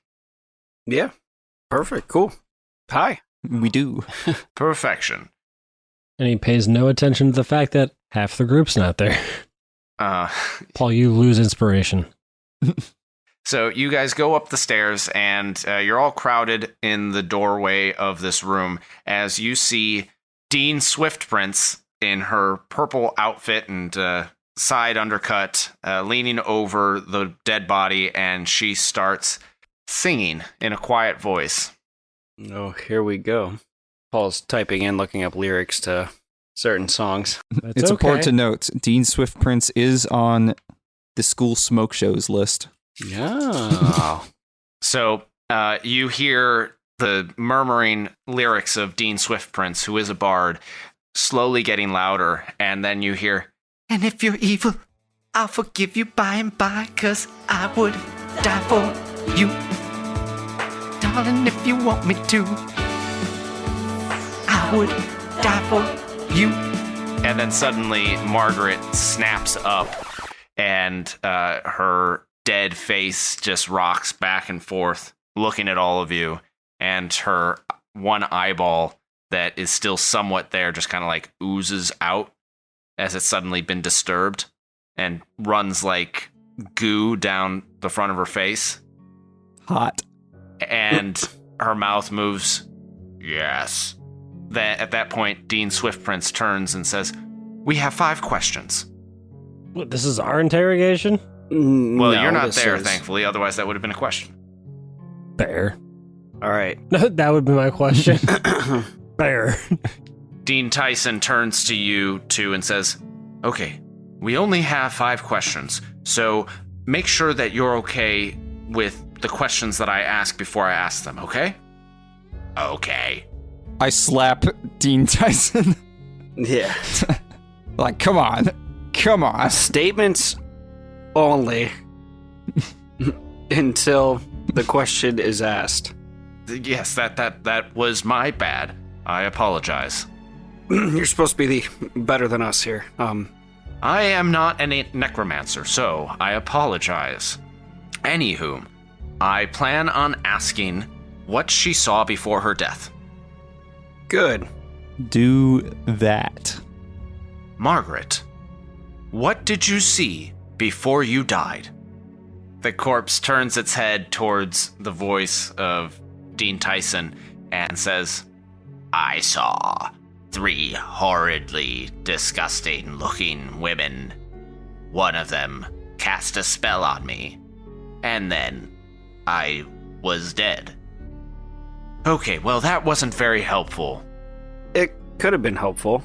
Yeah, perfect, cool. Hi. We do. Perfection. And he pays no attention to the fact that half the group's not there. Paul, you lose inspiration. So you guys go up the stairs, and you're all crowded in the doorway of this room as you see Dean Swiftprince in her purple outfit and side undercut, leaning over the dead body, and she starts singing in a quiet voice. Oh, here we go. Paul's typing in, looking up lyrics to certain songs. It's important to note, Dean Swift Prince is on the school smoke shows list. Yeah. So you hear the murmuring lyrics of Dean Swiftprince, who is a bard, slowly getting louder, and then you hear, "And if you're evil, I'll forgive you by and by, 'cause I would die for you. Darling, if you want me to, I would die for you. And then suddenly Margaret snaps up and her dead face just rocks back and forth, looking at all of you, and her one eyeball that is still somewhat there just kind of like oozes out as it's suddenly been disturbed and runs like goo down the front of her face. Hot. And her mouth moves. Yes. At that point, Dean Swiftprince turns and says, "We have 5 questions." What, this is our interrogation? Well, you're not this there, is- thankfully. Otherwise, that would have been a question. Fair. All right. That would be my question. Fair. Dean Tyson turns to you two and says, "Okay, we only have 5 questions, so make sure that you're okay with the questions that I ask before I ask them, okay?" Okay. I slap Dean Tyson. Yeah. Like, come on. Come on. Statements only until the question is asked. Yes, that was my bad. I apologize. You're supposed to be the better than us here. I am not a necromancer, so I apologize. Anywho, I plan on asking what she saw before her death. Good. Do that. Margaret, what did you see before you died? The corpse turns its head towards the voice of Dean Tyson and says, "I saw 3 horridly disgusting looking women. One of them cast a spell on me, and then I was dead." Okay, well, that wasn't very helpful. It could have been helpful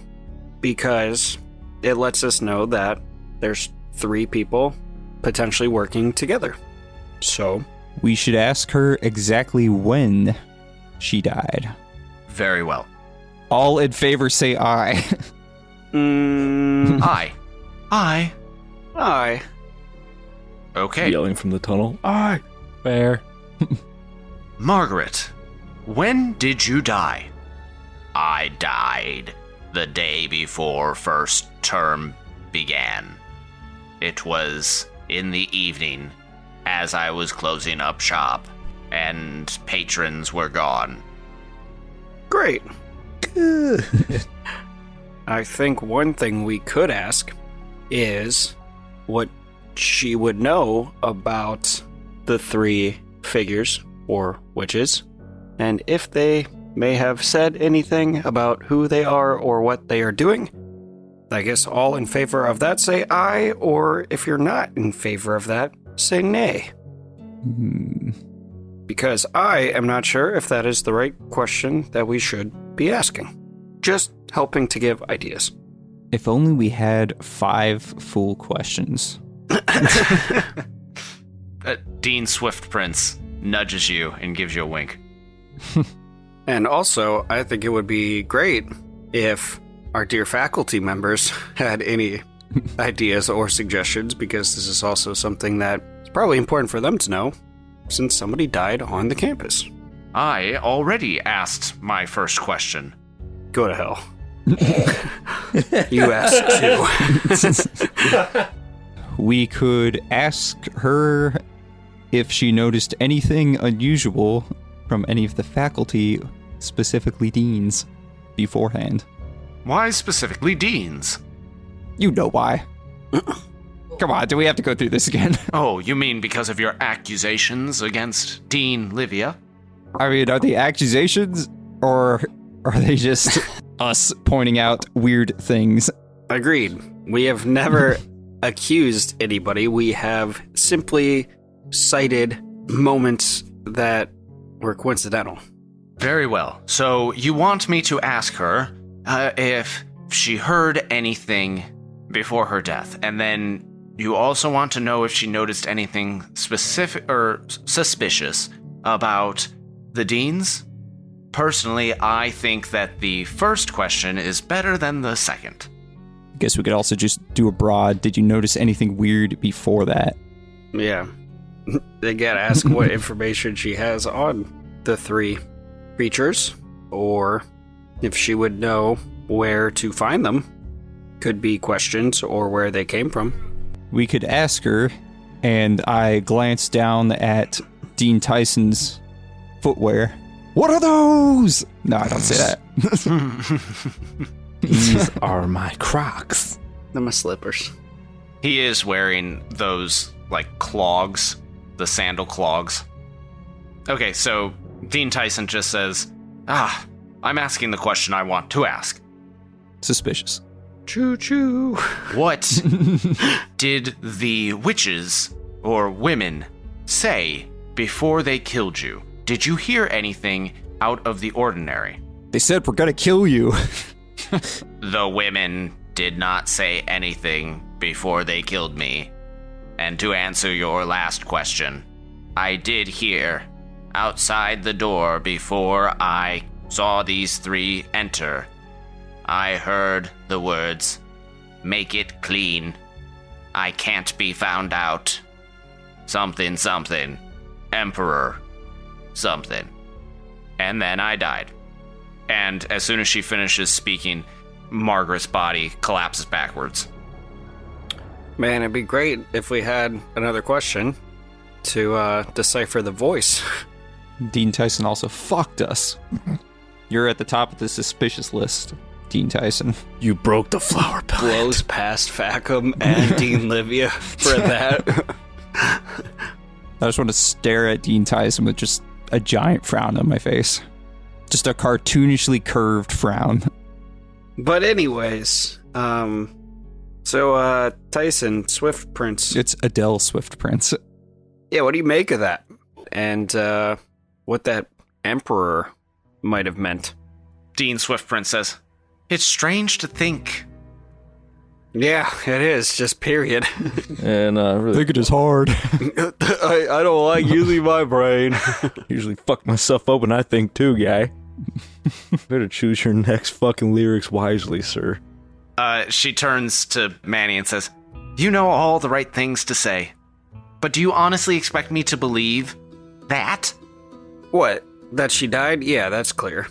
because it lets us know that there's 3 people potentially working together. So, We should ask her exactly when she died. Very well. All in favor say aye. Aye. Aye. Aye. Okay. Yelling from the tunnel. Aye. Fair. Margaret, when did you die? I died the day before first term began. It was in the evening as I was closing up shop and patrons were gone. Great. I think one thing we could ask is what she would know about the 3 figures or witches, and if they may have said anything about who they are or what they are doing. I guess all in favor of that say aye, or if you're not in favor of that, say nay. Because I am not sure if that is the right question that we should be asking. Just helping to give ideas. If only we had 5 full questions. Dean Swiftprince nudges you and gives you a wink. And also, I think it would be great if our dear faculty members had any ideas or suggestions, because this is also something that is probably important for them to know, since somebody died on the campus. I already asked my first question. Go to hell. You asked too. We could ask her if she noticed anything unusual from any of the faculty, specifically deans, beforehand. Why specifically deans? You know why. Come on, do we have to go through this again? Oh, you mean because of your accusations against Dean Livia? I mean, are they accusations, or are they just us pointing out weird things? Agreed. We have never accused anybody. We have simply cited moments that were coincidental. Very well. So you want me to ask her if she heard anything before her death, and then you also want to know if she noticed anything specific or suspicious about the deans? Personally, I think that the first question is better than the second. I guess we could also just do a broad. Did you notice anything weird before that? Yeah. They gotta ask what information she has on the 3 creatures, or if she would know where to find them. Could be questions or where they came from. We could ask her, and I glanced down at Dean Tyson's footwear. What are those? No, I don't say that. These are my Crocs. They're my slippers. He is wearing those, like, clogs, the sandal clogs. Okay, so Dean Tyson just says, I'm asking the question I want to ask. Suspicious. Choo-choo. What did the witches or women say before they killed you? Did you hear anything out of the ordinary? They said we're gonna kill you. The women did not say anything before they killed me. And to answer your last question, I did hear outside the door before I saw these 3 enter. I heard the words, "Make it clean. I can't be found out. Something, something. Emperor. Something." And then I died. And as soon as she finishes speaking, Margaret's body collapses backwards. Man, it'd be great if we had another question to decipher the voice. Dean Tyson also fucked us. You're at the top of the suspicious list, Dean Tyson. You broke the flower plant. Blows past Facum and Dean Livia for that. I just want to stare at Dean Tyson with just a giant frown on my face. Just a cartoonishly curved frown. But anyways, so Tyson, Swift Prince. It's Adele Swift Prince. Yeah, what do you make of that? And what that Emperor might have meant. Dean Swiftprint says, "It's strange to think." Yeah, it is, just period. And really, Think it is hard. I don't like using my brain. usually fuck myself up when I think too, guy. Better choose your next fucking lyrics wisely, sir. She turns to Manny and says, "You know all the right things to say. But do you honestly expect me to believe that?" What? That she died? Yeah, that's clear.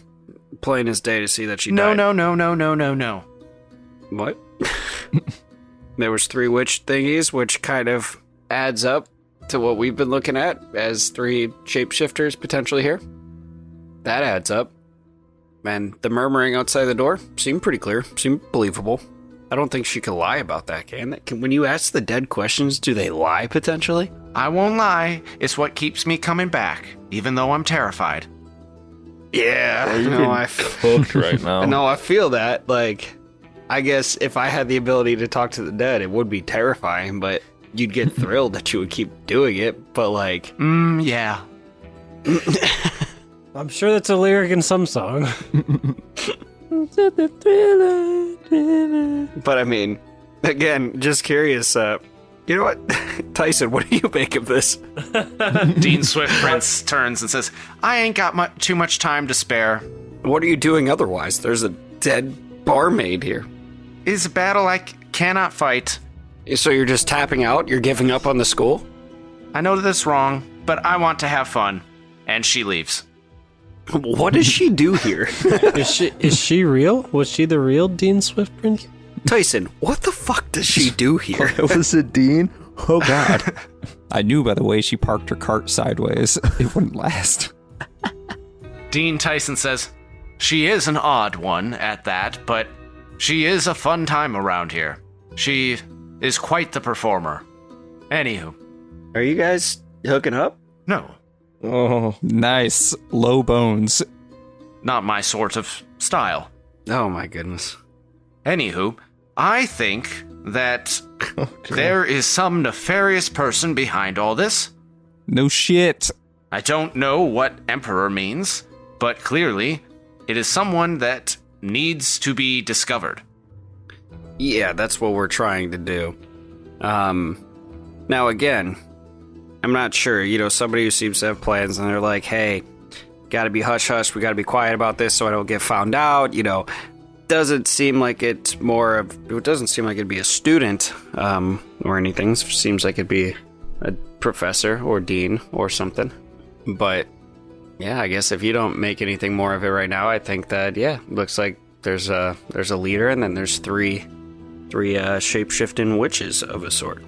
Plain as day to see that she No. died. What? There was 3 witch thingies, which kind of adds up to what we've been looking at as 3 shapeshifters potentially here. That adds up. And the murmuring outside the door seemed pretty clear, seemed believable. I don't think she could lie about that, can? When you ask the dead questions, do they lie potentially? I won't lie. It's what keeps me coming back, even though I'm terrified. Yeah, You're no, getting cooked right now. No, I feel that. Like, I guess if I had the ability to talk to the dead, it would be terrifying, but you'd get thrilled that you would keep doing it. But like, Yeah. I'm sure that's a lyric in some song. but I mean, again, just curious. You know what, Tyson? What do you make of this? Dean Swiftprince turns and says, "I ain't got too much time to spare. What are you doing otherwise? There's a dead barmaid here. It's a battle I cannot fight. So you're just tapping out? You're giving up on the school? I know that's wrong, but I want to have fun." And she leaves. What does she do here? Is she real? Was she the real Dean Swiftprint? Tyson, what the fuck does she do here? Was it Dean? Oh, God. I knew by the way she parked her cart sideways, it wouldn't last. Dean Tyson says, "She is an odd one at that, but she is a fun time around here. She is quite the performer. Anywho." Are you guys hooking up? No, Oh, Nice. Low bones. not my sort of style. Oh my goodness. Anywho, I think that there is some nefarious person behind all this. No shit. I don't know what Emperor means, but clearly it is someone that needs to be discovered. Yeah, that's what we're trying to do. Now again, I'm not sure, somebody who seems to have plans and they're like, hey, gotta be hush-hush, we gotta be quiet about this so I don't get found out, doesn't seem like it's more of... It doesn't seem like it'd be a student or anything. It seems like it'd be a professor or dean or something. But, yeah, I guess if you don't make anything more of it right now, I think that, yeah, looks like there's a leader, and then there's three shape-shifting witches of a sort.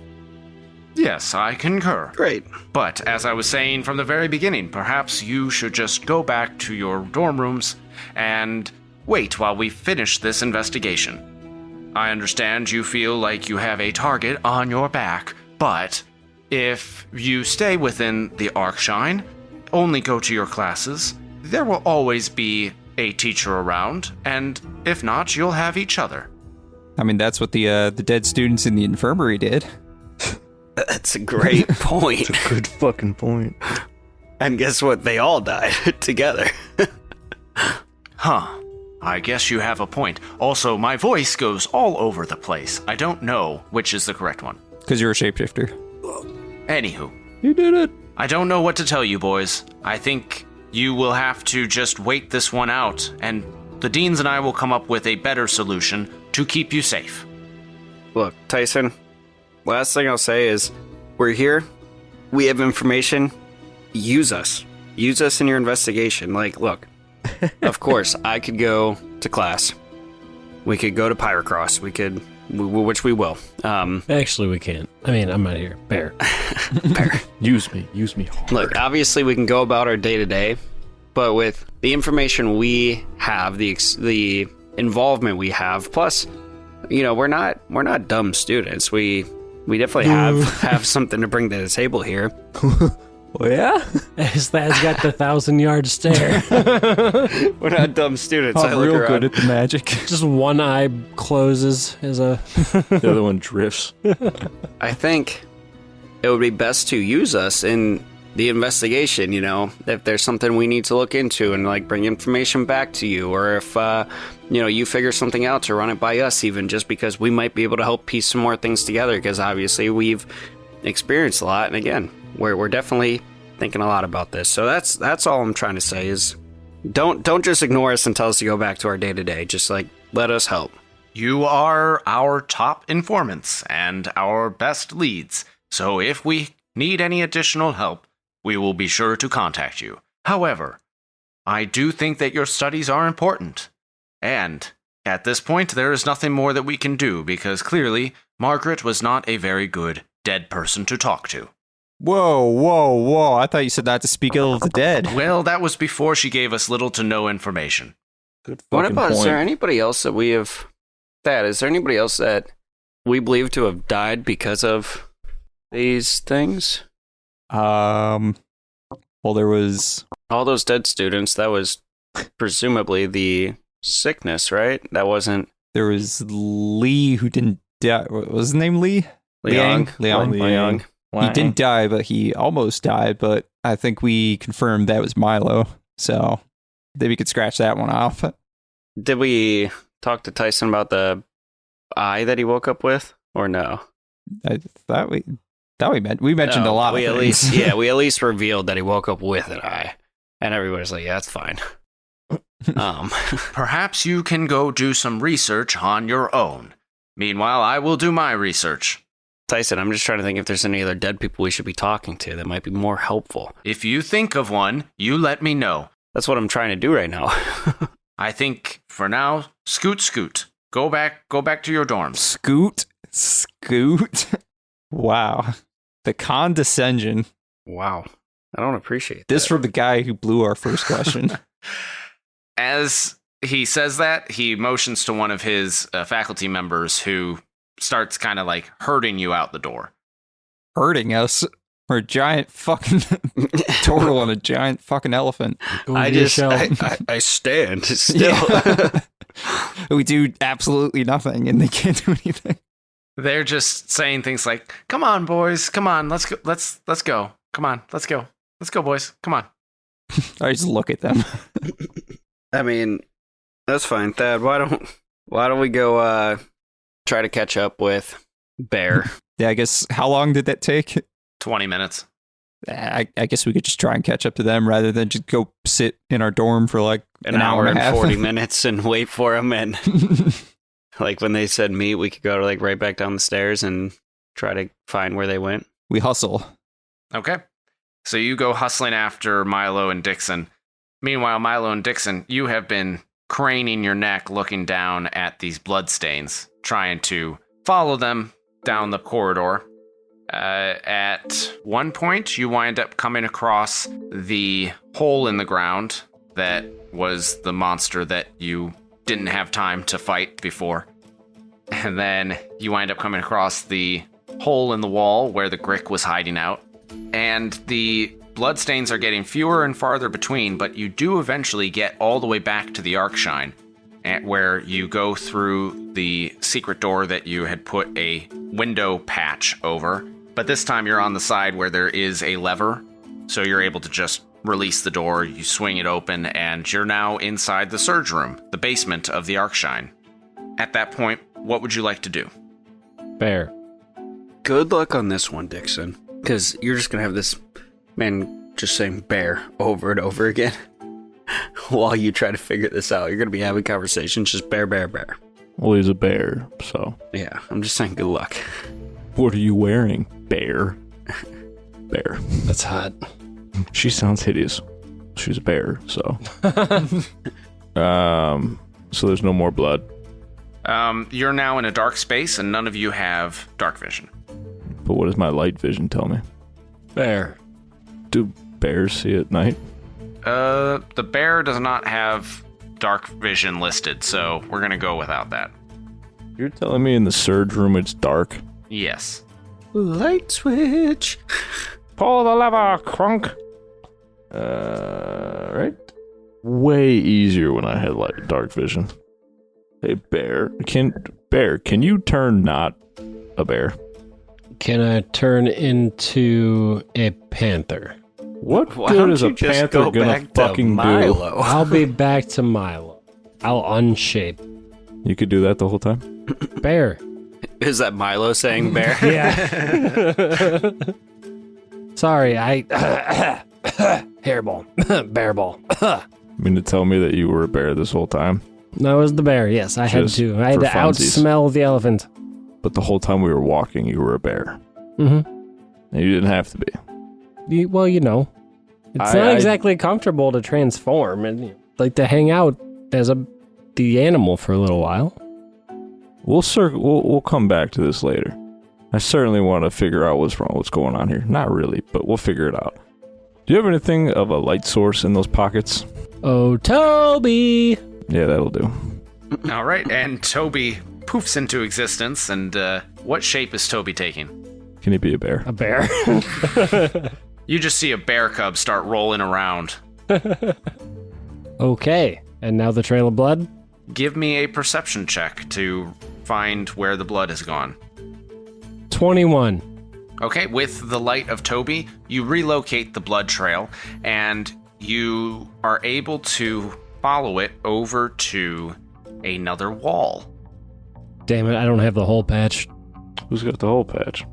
Yes, I concur. Great. But as I was saying from the very beginning, perhaps you should just go back to your dorm rooms and wait while we finish this investigation. I understand you feel like you have a target on your back, but if you stay within the Arcshine, only go to your classes, there will always be a teacher around, and if not, you'll have each other. I mean, that's what the dead students in the infirmary did. That's a great point. It's a good fucking point. And guess what? They all died together. Huh. I guess you have a point. Also, my voice goes all over the place. I don't know which is the correct one. Because you're a shapeshifter. Anywho. You did it. I don't know what to tell you, boys. I think you will have to just wait this one out, and the deans and I will come up with a better solution to keep you safe. Look, Tyson, last thing I'll say is, we're here, we have information, use us. Use us in your investigation. Like, look, of course, I could go to class. We could go to Pyrocross. Which we will. Actually, we can't. I mean, I'm not here. Bear. Bear. Use me hard. Look, obviously we can go about our day-to-day, but with the information we have, the involvement we have, plus, you know, we're not dumb students. We definitely have something to bring to the table here. Oh, yeah? His dad's got the 1,000-yard stare. We're not dumb students. I I'm look real around. good at the magic. Just one eye closes as a... The other one drifts. I think it would be best to use us in the investigation, you know, if there's something we need to look into and, like, bring information back to you, or if, you know, you figure something out to run it by us even, just because we might be able to help piece some more things together, because obviously we've experienced a lot, and again, we're definitely thinking a lot about this. So that's all I'm trying to say is don't just ignore us and tell us to go back to our day-to-day. Just, like, let us help. You are our top informants and our best leads, so if we need any additional help, we will be sure to contact you. However, I do think that your studies are important, and at this point, there is nothing more that we can do, because clearly, Margaret was not a very good dead person to talk to. Whoa. I thought you said not to speak ill of the dead. Well, that was before she gave us little to no information. Good What fucking about, point. is there anybody else that we have... Is there anybody else that we believe to have died because of these things? Well, there was... All those dead students, that was presumably the sickness, right? That wasn't... There was Lee who didn't die. What was his name? Lee? Liang. Liang. He didn't die, but he almost died. But I think we confirmed that was Milo. So maybe we could scratch that one off. Did we talk to Tyson about the eye that he woke up with, or no? I thought we mentioned a lot we of at things. least we at least revealed that he woke up with an eye, and everybody's like, yeah, that's fine. Perhaps you can go do some research on your own. Meanwhile, I will do my research. Tyson, I'm just trying to think if there's any other dead people we should be talking to that might be more helpful. If you think of one, you let me know. That's what I'm trying to do right now. I think, for now, scoot. Go back to your dorms. Scoot. Wow. The condescension. Wow. I don't appreciate This that. from the guy who blew our first question. As he says that, he motions to one of his faculty members who starts kind of like herding you out the door. Hurting us. We're a giant fucking turtle and a giant fucking elephant. I stand still. Yeah. We do absolutely nothing and they can't do anything. They're just saying things like, "Come on, boys, come on, let's go, let's go, come on, let's go, boys, come on." I just look at them. I mean, that's fine, Thad. Why don't we go try to catch up with Bear? Yeah, I guess how long did that take? 20 minutes. I guess we could just try and catch up to them rather than just go sit in our dorm for like An hour and a and half. 40 minutes and wait for them. And like when they said meet, we could go like right back down the stairs and try to find where they went. We hustle. Okay. So you go hustling after Milo and Dixon. Meanwhile, Milo and Dixon, you have been craning your neck looking down at these bloodstains, trying to follow them down the corridor. At one point, you wind up coming across the hole in the ground that was the monster that you didn't have time to fight before. And then you wind up coming across the hole in the wall where the Grick was hiding out. And the bloodstains are getting fewer and farther between, but you do eventually get all the way back to the Arcshine, where you go through the secret door that you had put a window patch over. But this time you're on the side where there is a lever, so you're able to just release the door, you swing it open, and you're now inside the surge room, the basement of the Arcshine. At that point, what would you like to do? Bear. Good luck on this one, Dixon. Because you're just going to have this man just saying bear over and over again while you try to figure this out. You're going to be having conversations just bear, bear, bear. Well, he's a bear, so. Yeah, I'm just saying good luck. What are you wearing, bear? Bear. That's hot. She sounds hideous. She's a bear, so. So there's no more blood. You're now in a dark space, and none of you have dark vision. But what does my light vision tell me? Bear. Do bears see at night? The bear does not have dark vision listed, so we're gonna go without that. You're telling me in the surge room it's dark? Yes. Light switch. Pull the lever, crunk. Right? Way easier when I had like dark vision. Hey, bear. Can you turn not a bear? Can I turn into a panther? What Why good don't is a you just panther go gonna back to fucking do? Milo? I'll be back to Milo. I'll unshape. You could do that the whole time? Bear. Is that Milo saying bear? Yeah. Sorry, I... Hairball. Bearball. You mean to tell me that you were a bear this whole time? That was the bear, yes. I had Just to. I had for to funsies. outsmell the elephant. But the whole time we were walking, you were a bear. Mm-hmm. And you didn't have to be. Well, you know. It's I- not exactly comfortable to transform and like to hang out as the animal for a little while. We'll come back to this later. I certainly want to figure out what's going on here. Not really, but we'll figure it out. Do you have anything of a light source in those pockets? Oh, Toby! Yeah, that'll do. All right, and Toby poofs into existence, and what shape is Toby taking? Can he be a bear? A bear. You just see a bear cub start rolling around. Okay, and now the trail of blood? Give me a perception check to find where the blood has gone. 21. Okay, with the light of Toby, you relocate the blood trail, and you are able to follow it over to another wall. Damn it, I don't have the whole patch. Who's got the whole patch?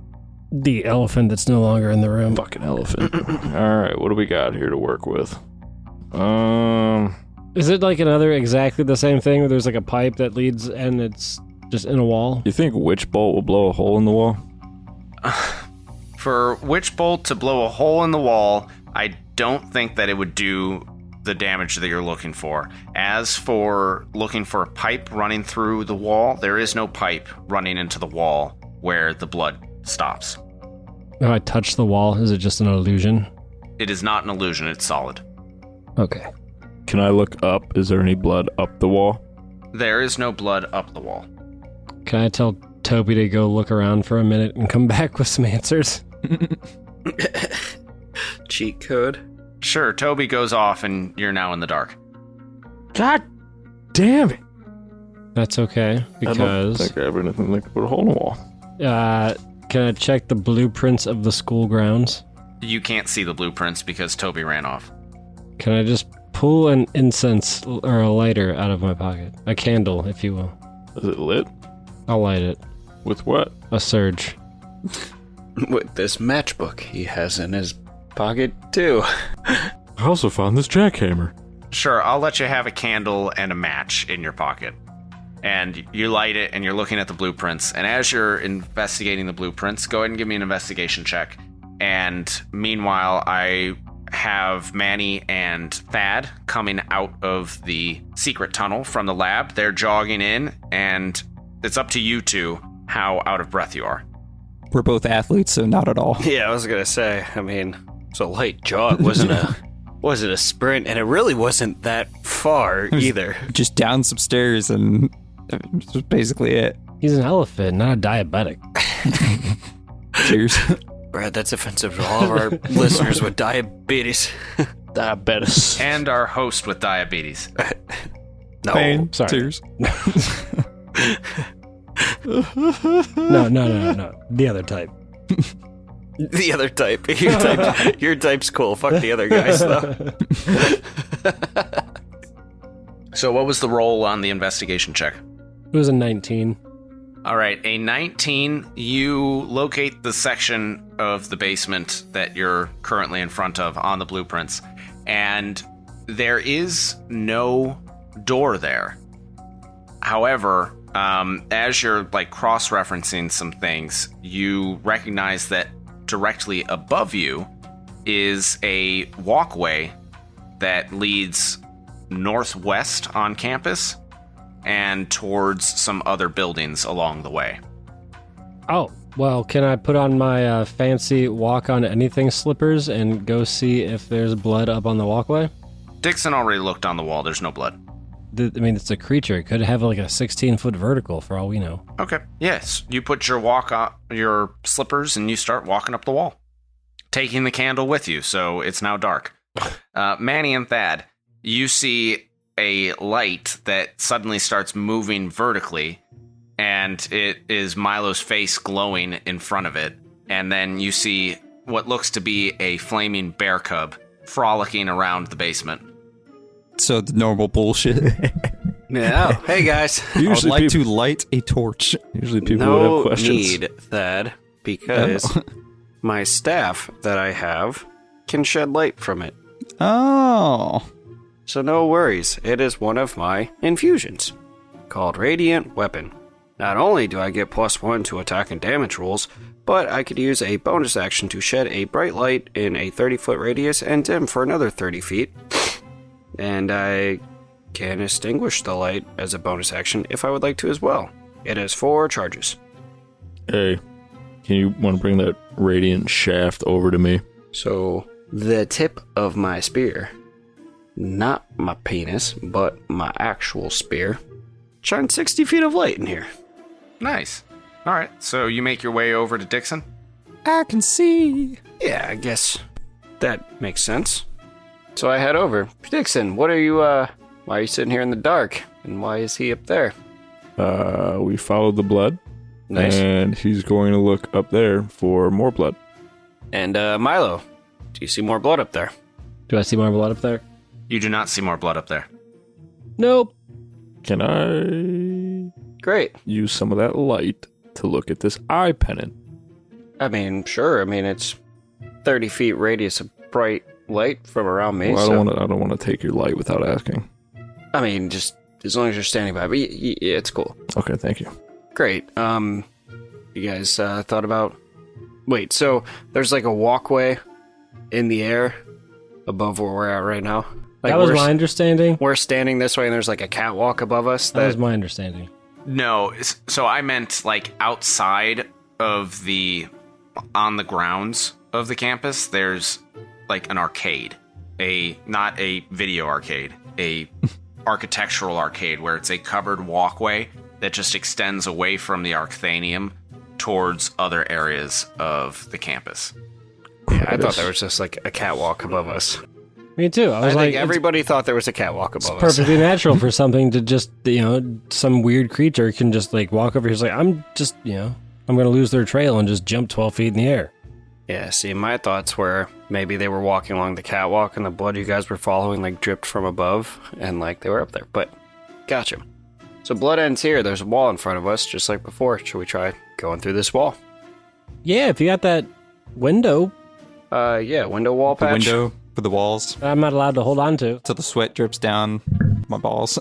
The elephant that's no longer in the room. Fucking elephant. All right, what do we got here to work with? Is it like another exactly the same thing where there's like a pipe that leads and it's just in a wall? You think Witch Bolt will blow a hole in the wall? For Witch Bolt to blow a hole in the wall, I don't think that it would do the damage that you're looking for. As for looking for a pipe running through the wall, there is no pipe running into the wall where the blood stops. If I touch the wall, is it just an illusion? It is not an illusion, it's solid. Okay. Can I look up? Is there any blood up the wall? There is no blood up the wall. Can I tell Toby to go look around for a minute and come back with some answers? Cheat code. Sure, Toby goes off and you're now in the dark. God damn it. That's okay, I don't because... think I have anything that could put a hole in the wall. Can I check the blueprints of the school grounds? You can't see the blueprints because Toby ran off. Can I just pull an incense or a lighter out of my pocket? A candle, if you will. Is it lit? I'll light it. With what? A surge. With this matchbook he has in his pocket too. I also found this jackhammer. Sure, I'll let you have a candle and a match in your pocket. And you light it, and you're looking at the blueprints. And as you're investigating the blueprints, go ahead and give me an investigation check. And meanwhile, I have Manny and Thad coming out of the secret tunnel from the lab. They're jogging in, and it's up to you two how out of breath you are. We're both athletes, so not at all. Yeah, I was gonna say. I mean, it's a light jog, wasn't a sprint, and it really wasn't that far either. Just down some stairs, and that's basically it. He's an elephant, not a diabetic. Cheers. Brad, that's offensive to all of our listeners with diabetes. Diabetes. And our host with diabetes. No, Pain. sorry. Cheers. No. The other type. the other type. Your type's cool. Fuck the other guys, though. So what was the roll on the investigation check? It was a 19. All right, a 19, you locate the section of the basement that you're currently in front of on the blueprints, and there is no door there. However, as you're cross-referencing some things, you recognize that directly above you is a walkway that leads northwest on campus and towards some other buildings along the way. Oh, well, can I put on my fancy walk on anything slippers and go see if there's blood up on the walkway? Dixon already looked on the wall. There's no blood. I mean, it's a creature. It could have like a 16-foot vertical for all we know. Okay. Yes. You put your slippers and you start walking up the wall, taking the candle with you, so it's now dark. Manny and Thad, you see a light that suddenly starts moving vertically, and it is Milo's face glowing in front of it. And then you see what looks to be a flaming bear cub frolicking around the basement. So the normal bullshit. Yeah. Hey, guys. I would like to light a torch. Usually people would No have questions. need, Thad, because my staff that I have can shed light from it. Oh. So no worries, it is one of my infusions, called Radiant Weapon. Not only do I get +1 to attack and damage rolls, but I could use a bonus action to shed a bright light in a 30-foot radius and dim for another 30 feet. And I can extinguish the light as a bonus action if I would like to as well. It has 4 charges. Hey, can you want to bring that radiant shaft over to me? So, the tip of my spear, not my penis, but my actual spear, shines 60 feet of light in here. Nice. All right, so you make your way over to Dixon? I can see. Yeah, I guess that makes sense. So I head over. Dixon, why are you sitting here in the dark? And why is he up there? We followed the blood. Nice. And he's going to look up there for more blood. And Milo, do you see more blood up there? Do I see more blood up there? You do not see more blood up there. Nope. Can I Great. use some of that light to look at this eye pennant? I mean, sure. I mean, it's 30 feet radius of bright light from around me. Well, so I don't want to take your light without asking. I mean, just as long as you're standing by. But yeah, it's cool. Okay, thank you. Great. You guys thought about... Wait, so there's like a walkway in the air above where we're at right now? Like That was we're my understanding. We're standing this way and there's like a catwalk above us? That was my understanding. No, so I meant outside of on the grounds of the campus, there's an arcade. Not a video arcade, a architectural arcade where it's a covered walkway that just extends away from the Arcthanium towards other areas of the campus. Yeah, I thought there was just like a catwalk above us. Me too. I I was like, think everybody thought there was a catwalk above it's us. perfectly natural for something to just, some weird creature can just walk over here. It's like, I'm just, I'm going to lose their trail and just jump 12 feet in the air. Yeah, see, my thoughts were maybe they were walking along the catwalk and the blood you guys were following dripped from above and they were up there. But gotcha. So blood ends here. There's a wall in front of us, just like before. Should we try going through this wall? Yeah, if you got that window. Yeah, window wall The patch. window for the walls, I'm not allowed to hold on to. so the sweat drips down my balls.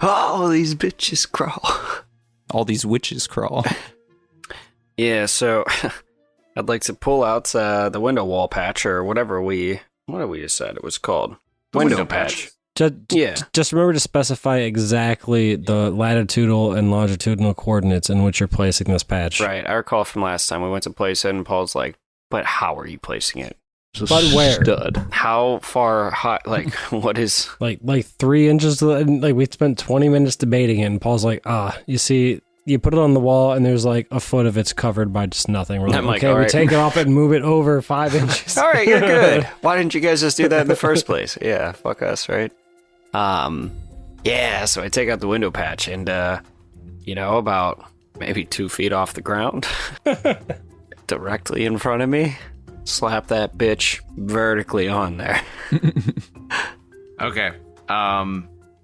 Oh, these bitches crawl. All these witches crawl. Yeah, so I'd like to pull out the window wall patch or what did we decide it was called? Window patch. Just remember to specify exactly the latitudinal and longitudinal coordinates in which you're placing this patch. Right. I recall from last time we went to place it, and Paul's like, "But how are you placing it? Just But where? Stud. How far high? Like, what is?" Like 3 inches. Like we spent 20 minutes debating it, and Paul's like, you see, you put it on the wall, and there's like a foot of it's covered by just nothing. We're like, I'm like, okay, all we right. take it off and move it over 5 inches. All right, you're good. Why didn't you guys just do that in the first place? Yeah, fuck us, right? Yeah. So I take out the window patch, and about maybe 2 feet off the ground, directly in front of me, slap that bitch vertically on there. Okay.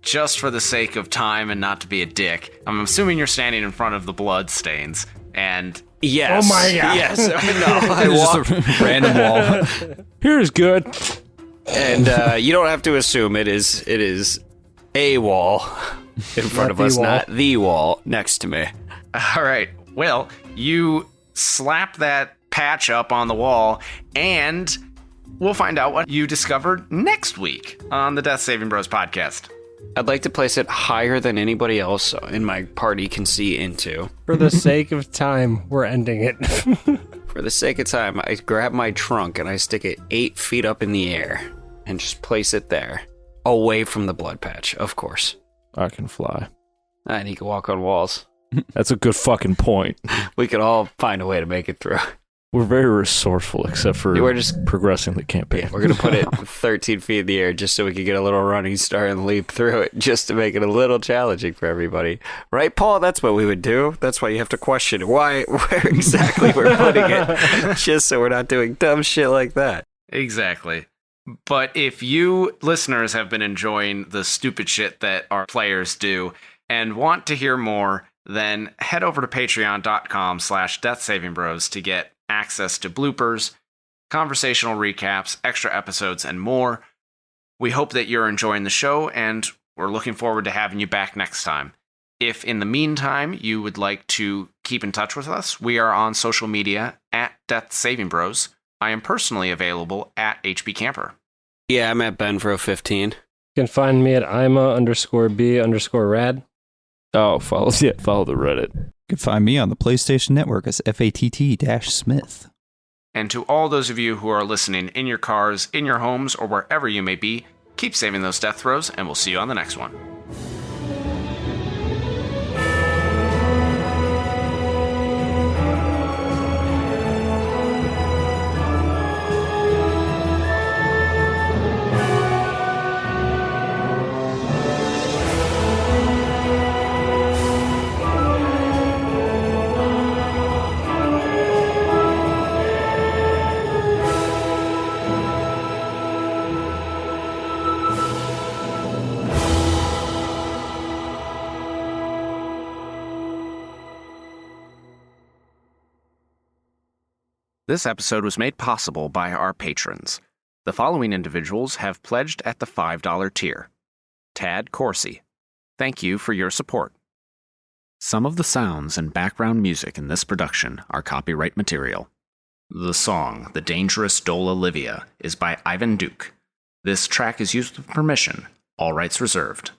Just for the sake of time and not to be a dick, I'm assuming you're standing in front of the blood stains, and Yes. Oh my God. Yes. No, I It's walk, just a random wall. Here's good. and you don't have to assume it is a wall in front of the us, wall. not the wall next to me. all right. Well, you slap that patch up on the wall, and we'll find out what you discovered next week on the Death Saving Bros podcast. I'd like to place it higher than anybody else in my party can see into. For the sake of time, we're ending it. For the sake of time, I grab my trunk and I stick it 8 feet up in the air and just place it there. Away from the blood patch, of course. I can fly. And he can walk on walls. That's a good fucking point. We could all find a way to make it through. We're very resourceful, except for We're just progressing the campaign. We're going to put it 13 feet in the air just so we can get a little running start and leap through it, just to make it a little challenging for everybody. Right, Paul? That's what we would do. That's why you have to question where exactly we're putting it, just so we're not doing dumb shit like that. Exactly. But if you listeners have been enjoying the stupid shit that our players do and want to hear more, then head over to patreon.com/deathsavingbros to get access to bloopers, conversational recaps, extra episodes, and more. We hope that you're enjoying the show, and we're looking forward to having you back next time. If in the meantime you would like to keep in touch with us, we are on social media at Death Saving Bros. I am personally available at HB Camper. Yeah, I'm at Benfro15. You can find me at ima_b_rad. Oh, follow the Reddit. You can find me on the PlayStation Network as FATT-Smith. And to all those of you who are listening in your cars, in your homes, or wherever you may be, keep saving those death throws, and we'll see you on the next one. This episode was made possible by our patrons. The following individuals have pledged at the $5 tier. Tad Corsi. Thank you for your support. Some of the sounds and background music in this production are copyright material. The song, The Dangerous Dole Olivia, is by Ivan Duke. This track is used with permission, all rights reserved.